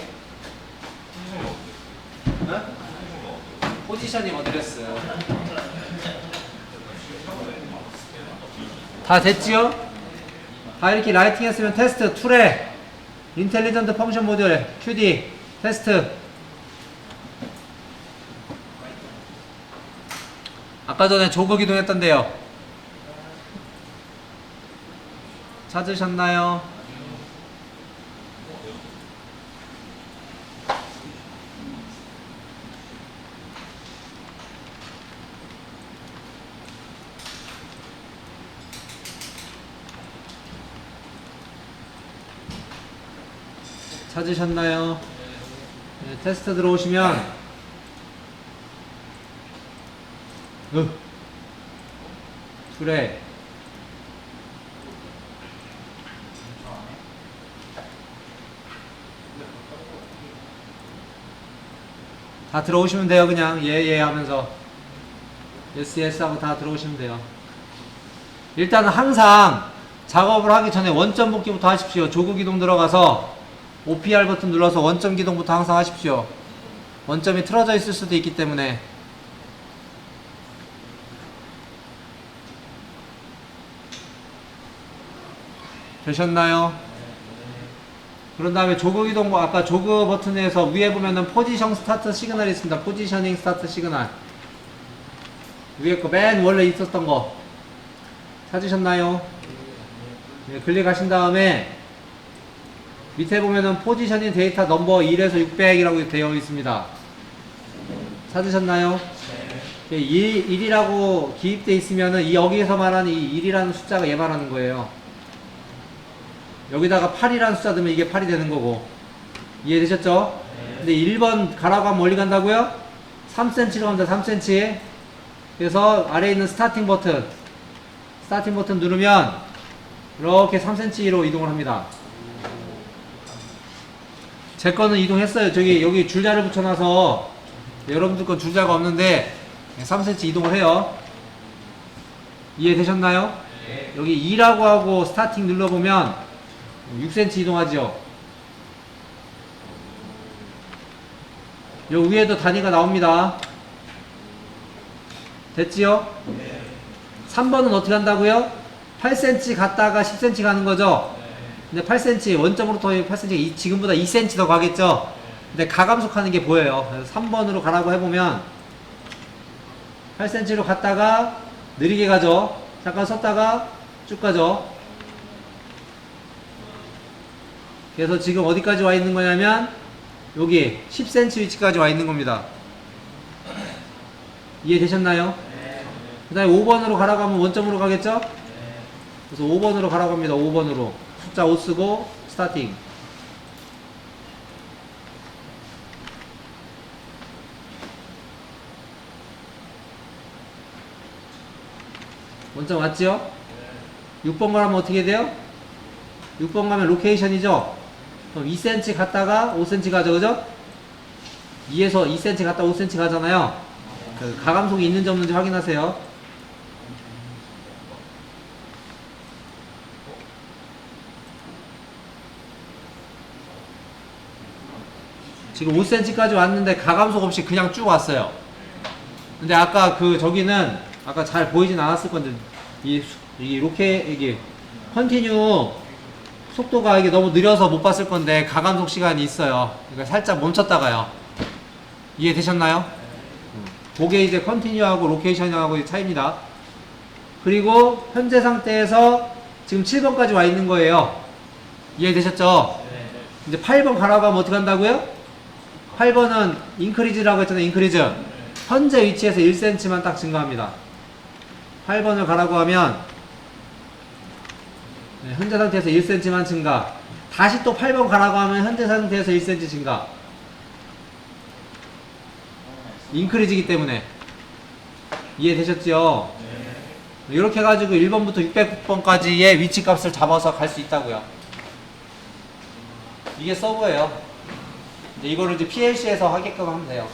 네? 포지셔닝 어드레스. 다 됐지요? 다 이렇게 라이팅 했으면 테스트 툴에 인텔리전트 펑션 모듈 QD 테스트. 아까 전에 조거 기동했던데요. 찾으셨나요? 찾으셨나요? 네, 테스트 들어오시면 툴에 다 들어오시면 돼요. 그냥 예 하면서 yes 하고 다 들어오시면 돼요. 일단은 항상 작업을 하기 전에 원점 복귀부터 하십시오. 조그 기동 들어가서 OPR 버튼 눌러서 원점 기동부터 항상 하십시오. 원점이 틀어져 있을 수도 있기 때문에. 되셨나요? 그런 다음에 조그 기동, 아까 조그 버튼에서 위에 보면은 포지션 스타트 시그널이 있습니다. 포지셔닝 스타트 시그널. 위에 거 맨 원래 있었던 거. 찾으셨나요? 네, 클릭하신 다음에 밑에 보면은 포지셔닝 데이터 넘버 1에서 600이라고 되어 있습니다. 찾으셨나요? 1이라고 기입되어 있으면은 여기에서 말하는 이 1이라는 숫자가 얘 말하는 거예요. 여기다가 8이라는 숫자 넣으면 이게 8이 되는 거고. 이해되셨죠? 근데 1번 가라고 하면 멀리 간다고요? 3cm로 간다. 3cm. 그래서 아래에 있는 스타팅 버튼 누르면 이렇게 3cm로 이동을 합니다. 제 거는 이동했어요. 여기 줄자를 붙여놔서 여러분들 건 줄자가 없는데 3cm 이동을 해요. 이해되셨나요? 여기 2라고 하고 스타팅 눌러보면 6cm 이동하죠. 요 위에도 단위가 나옵니다. 됐지요? 3번은 어떻게 한다고요? 8cm 갔다가 10cm 가는 거죠? 근데 8cm, 원점으로부터 8cm, 지금보다 2cm 더 가겠죠? 근데 가감속하는 게 보여요. 그래서 3번으로 가라고 해보면 8cm로 갔다가 느리게 가죠? 잠깐 섰다가 쭉 가죠? 그래서 지금 어디까지 와 있는 거냐면 여기 10cm 위치까지 와 있는 겁니다. 이해되셨나요? 그 다음에 5번으로 가라고 하면 원점으로 가겠죠? 그래서 5번으로 가라고 합니다. 5번으로 숫자 5 쓰고 스타팅. 원점 왔죠? 6번 가라면 어떻게 돼요? 6번 가면 로케이션이죠? 그럼 2cm 갔다가 5cm 가죠, 그죠? 2에서 2cm 갔다 5cm 가잖아요. 그 가감속이 있는지 없는지 확인하세요. 지금 5cm까지 왔는데 가감속 없이 그냥 쭉 왔어요. 근데 아까 저기는 아까 잘 보이진 않았을 건데 이 이게 컨티뉴 속도가 이게 너무 느려서 못 봤을 건데 가감속 시간이 있어요. 그러니까 살짝 멈췄다가요. 이해되셨나요? 그게 이제 컨티뉴하고 로케이션하고의 차이입니다. 그리고 현재 상태에서 지금 7번까지 와 있는 거예요. 이해되셨죠? 이제 8번 가라고 하면 어떻게 한다고요? 8번은 인크리즈라고 했잖아요. 인크리즈. 현재 위치에서 1cm만 딱 증가합니다. 8번을 가라고 하면 네, 현재 상태에서 1cm만 증가. 다시 또 8번 가라고 하면 현재 상태에서 1cm 증가. 인크리즈이기 때문에. 이해되셨죠? 이렇게 해가지고 1번부터 600번까지의 위치 값을 잡아서 갈 수 있다고요. 이게 서버예요. 이제 이거를 이제 PLC에서 하게끔 하면 돼요.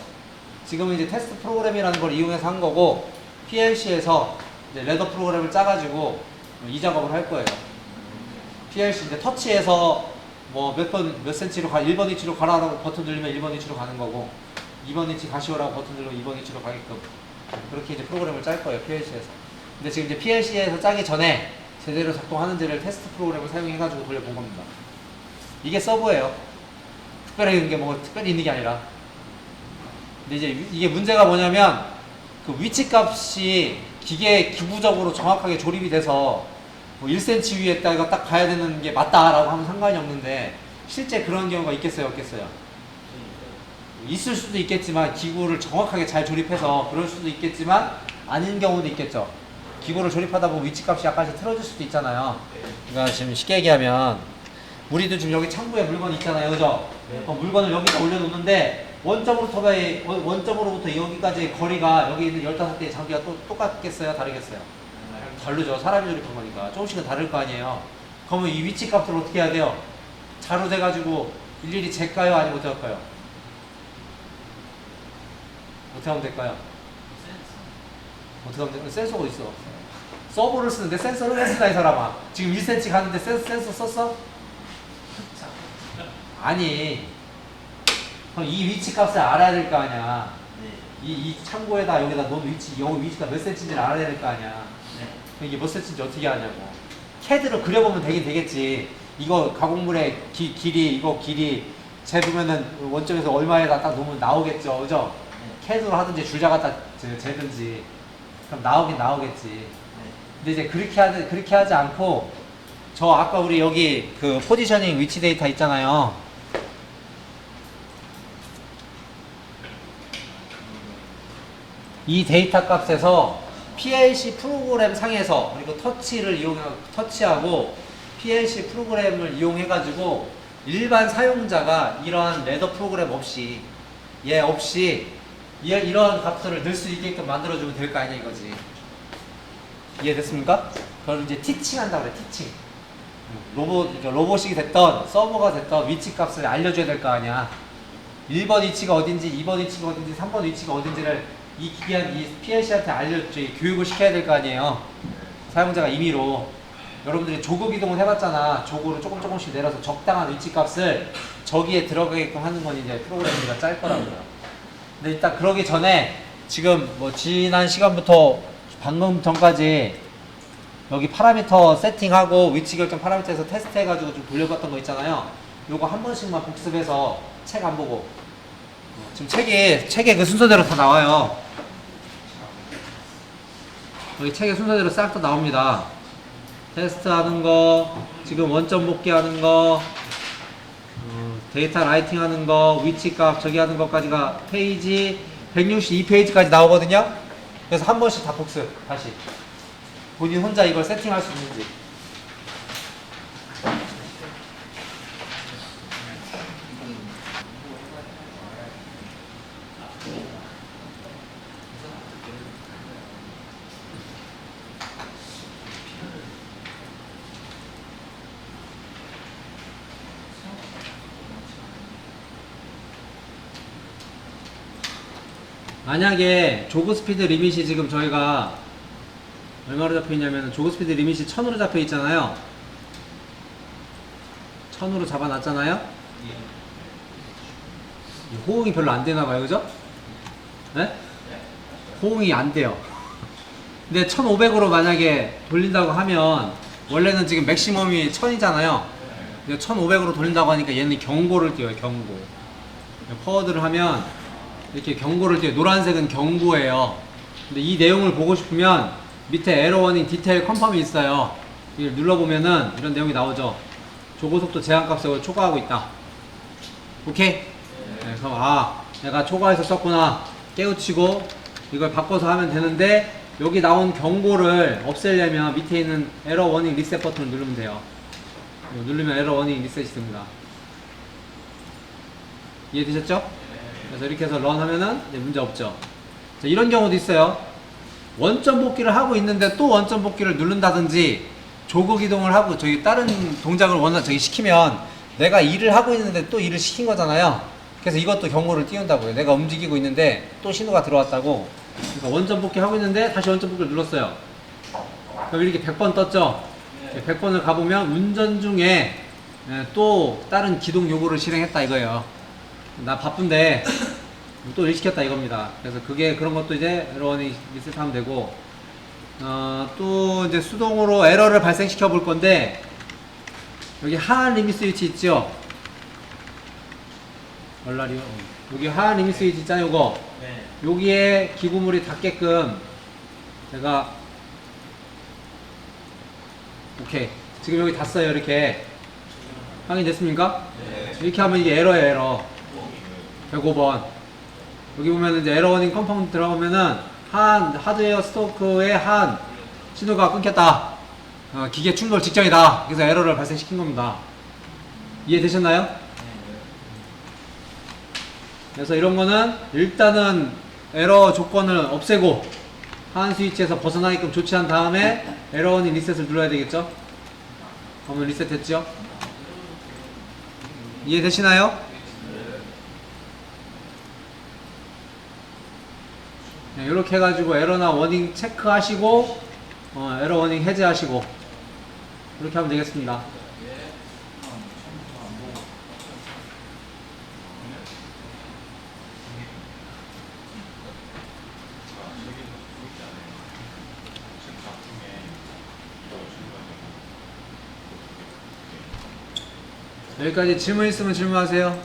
지금은 이제 테스트 프로그램이라는 걸 이용해서 한 거고, PLC에서 이제 레더 프로그램을 짜가지고 이 작업을 할 거예요. PLC 이제 터치해서 뭐 몇 센치로 1번 위치로 가라라고 버튼 누르면 1번 위치로 가는 거고, 2번 위치 가시오라고 버튼 누르면 2번 위치로 가게끔 그렇게 이제 프로그램을 짤 거예요, PLC에서. 근데 지금 이제 PLC에서 짜기 전에 제대로 작동하는지를 테스트 프로그램을 사용해가지고 돌려본 겁니다. 이게 서버예요. 특별히 있는 게 뭐 특별히 있는 게 아니라. 근데 이제 이게 문제가 뭐냐면 그 위치 값이 기계 기구적으로 정확하게 조립이 돼서 뭐 1cm 위에다가 딱 가야 되는 게 맞다라고 하면 상관이 없는데, 실제 그런 경우가 있겠어요, 없겠어요? 있을 수도 있겠지만, 기구를 정확하게 잘 조립해서 그럴 수도 있겠지만 아닌 경우도 있겠죠. 기구를 조립하다 보면 위치 값이 약간씩 틀어질 수도 있잖아요. 그러니까 지금 쉽게 얘기하면 우리도 지금 여기 창고에 물건이 있잖아요, 그죠? 물건을 여기다 올려놓는데 원점으로부터 여기까지 거리가, 여기 있는 15개의 장비가 또 똑같겠어요, 다르겠어요? 다르죠. 사람이 조립한 거니까 조금씩은 다를 거 아니에요. 그러면 이 위치 값을 어떻게 해야 돼요? 자로 재가지고 일일이 잴까요, 아니면 어떻게 할까요? 어떻게 하면 될까요? 어떻게 하면 될까요? 센서가 있어. 서버를 쓰는데 센서를 왜 쓰나, 이 사람아? 지금 1cm 가는데 센서 썼어? 아니, 그럼 이 위치 값을 알아야 될 거 아니야. 이 창고에다 여기다 놓은 여기 위치가 몇 cm인지를 알아야 될 거 아니야. 이게 몇 cm인지 어떻게 아냐고. CAD로 그려보면 되긴 되겠지. 이거 가공물의 길이, 이거 길이 재보면은 원점에서 얼마에다 딱 놓으면 나오겠죠, 그죠? CAD로 하든지 줄자 갖다 재든지 그럼 나오긴 나오겠지. 근데 이제 그렇게 하지 않고, 저 아까 우리 여기 그 포지셔닝 위치 데이터 있잖아요. 이 데이터 값에서 PLC 프로그램 상에서, 그리고 터치하고 PLC 프로그램을 이용해가지고 일반 사용자가 이러한 레더 프로그램 없이, 얘 없이 이러한 값들을 넣을 수 있게끔 만들어주면 될 거 아니야, 이거지. 이해됐습니까? 그걸 이제 티칭 한다고 그래, 티칭. 로봇이 됐던 서버가 됐던 위치 값을 알려줘야 될 거 아니야. 1번 위치가 어딘지, 2번 위치가 어딘지, 3번 위치가 어딘지를 이 PLC한테 교육을 시켜야 될 거 아니에요. 사용자가 임의로. 여러분들이 조급 이동을 해봤잖아. 조급을 조금씩 내려서 적당한 위치 값을 저기에 들어가게끔 하는 건 이제 프로그램 우리가 짤 거라고요. 근데 일단 그러기 전에, 지금 뭐 지난 시간부터 방금 전까지 여기 파라미터 세팅하고 위치 결정 파라미터에서 테스트 해가지고 좀 돌려봤던 거 있잖아요. 요거 한 번씩만 복습해서 책 안 보고, 지금 책에 그 순서대로 다 나와요. 여기 책의 순서대로 싹 다 나옵니다. 테스트 하는 거, 지금 원점 복귀 하는 거, 데이터 라이팅 하는 거, 위치 값 저기 하는 것까지가 페이지 162페이지까지 나오거든요. 그래서 한 번씩 다 복습, 다시. 본인 혼자 이걸 세팅할 수 있는지. 만약에 조그 스피드 리밋이 지금 저희가 얼마로 잡혀 있냐면, 조그 스피드 리밋이 1000으로 잡혀 있잖아요. 1000으로 잡아 놨잖아요. 호응이 별로 안 되나 봐요, 그죠? 네? 호응이 안 돼요. 근데 1500으로 만약에 돌린다고 하면, 원래는 지금 맥시멈이 1000이잖아요. 1500으로 돌린다고 하니까 얘는 경고를 띄워요, 경고. 퍼워드를 하면 이렇게 경고를 띄워요. 노란색은 경고예요. 근데 이 내용을 보고 싶으면 밑에 에러 워닝 디테일 컨펌이 있어요. 이걸 눌러보면은 이런 내용이 나오죠. 조고속도 제한값을 초과하고 있다. 오케이? 네, 그럼 내가 초과해서 썼구나 깨우치고 이걸 바꿔서 하면 되는데, 여기 나온 경고를 없애려면 밑에 있는 에러 워닝 리셋 버튼을 누르면 돼요. 이거 누르면 에러 워닝 리셋이 됩니다. 이해되셨죠? 그래서 이렇게 해서 런 하면은 문제 없죠. 자, 이런 경우도 있어요. 원점 복귀를 하고 있는데 또 원점 복귀를 누른다든지 조국 이동을 하고 저기 다른 동작을 저기 시키면 내가 일을 하고 있는데 또 일을 시킨 거잖아요. 그래서 이것도 경고를 띄운다고요. 내가 움직이고 있는데 또 신호가 들어왔다고. 그러니까 원점 복귀 하고 있는데 다시 원점 복귀를 눌렀어요. 그럼 이렇게 100번 떴죠. 100번을 가보면 운전 중에 또 다른 기동 요구를 실행했다 이거예요. 나 바쁜데 또 일 시켰다 이겁니다. 그래서 그런 것도 이제 에러 워닝 리셋하면 되고, 또 이제 수동으로 에러를 발생시켜 볼 건데, 여기 하한 리밋 스위치 있죠? 얼라리요? 여기 하한 리밋 스위치 있잖아요, 요거. 네. 여기에 기구물이 닿게끔 제가, 오케이. 지금 여기 닿았어요, 이렇게. 확인됐습니까? 네. 이렇게 하면 이게 에러예요, 에러. 105번. 여기 보면 이제 에러 워닝 컴파운드 들어가면은 하드웨어 스토크의 한 신호가 끊겼다. 기계 충돌 직전이다. 그래서 에러를 발생시킨 겁니다. 이해되셨나요? 그래서 이런 거는 일단은 에러 조건을 없애고 하한 스위치에서 벗어나게끔 조치한 다음에 에러 워닝 리셋을 눌러야 되겠죠? 그러면 리셋 됐죠? 이해되시나요? 네, 이렇게 해가지고 에러나 워닝 체크하시고 에러 워닝 해제하시고 이렇게 하면 되겠습니다. 여기까지 질문 있으면 질문하세요.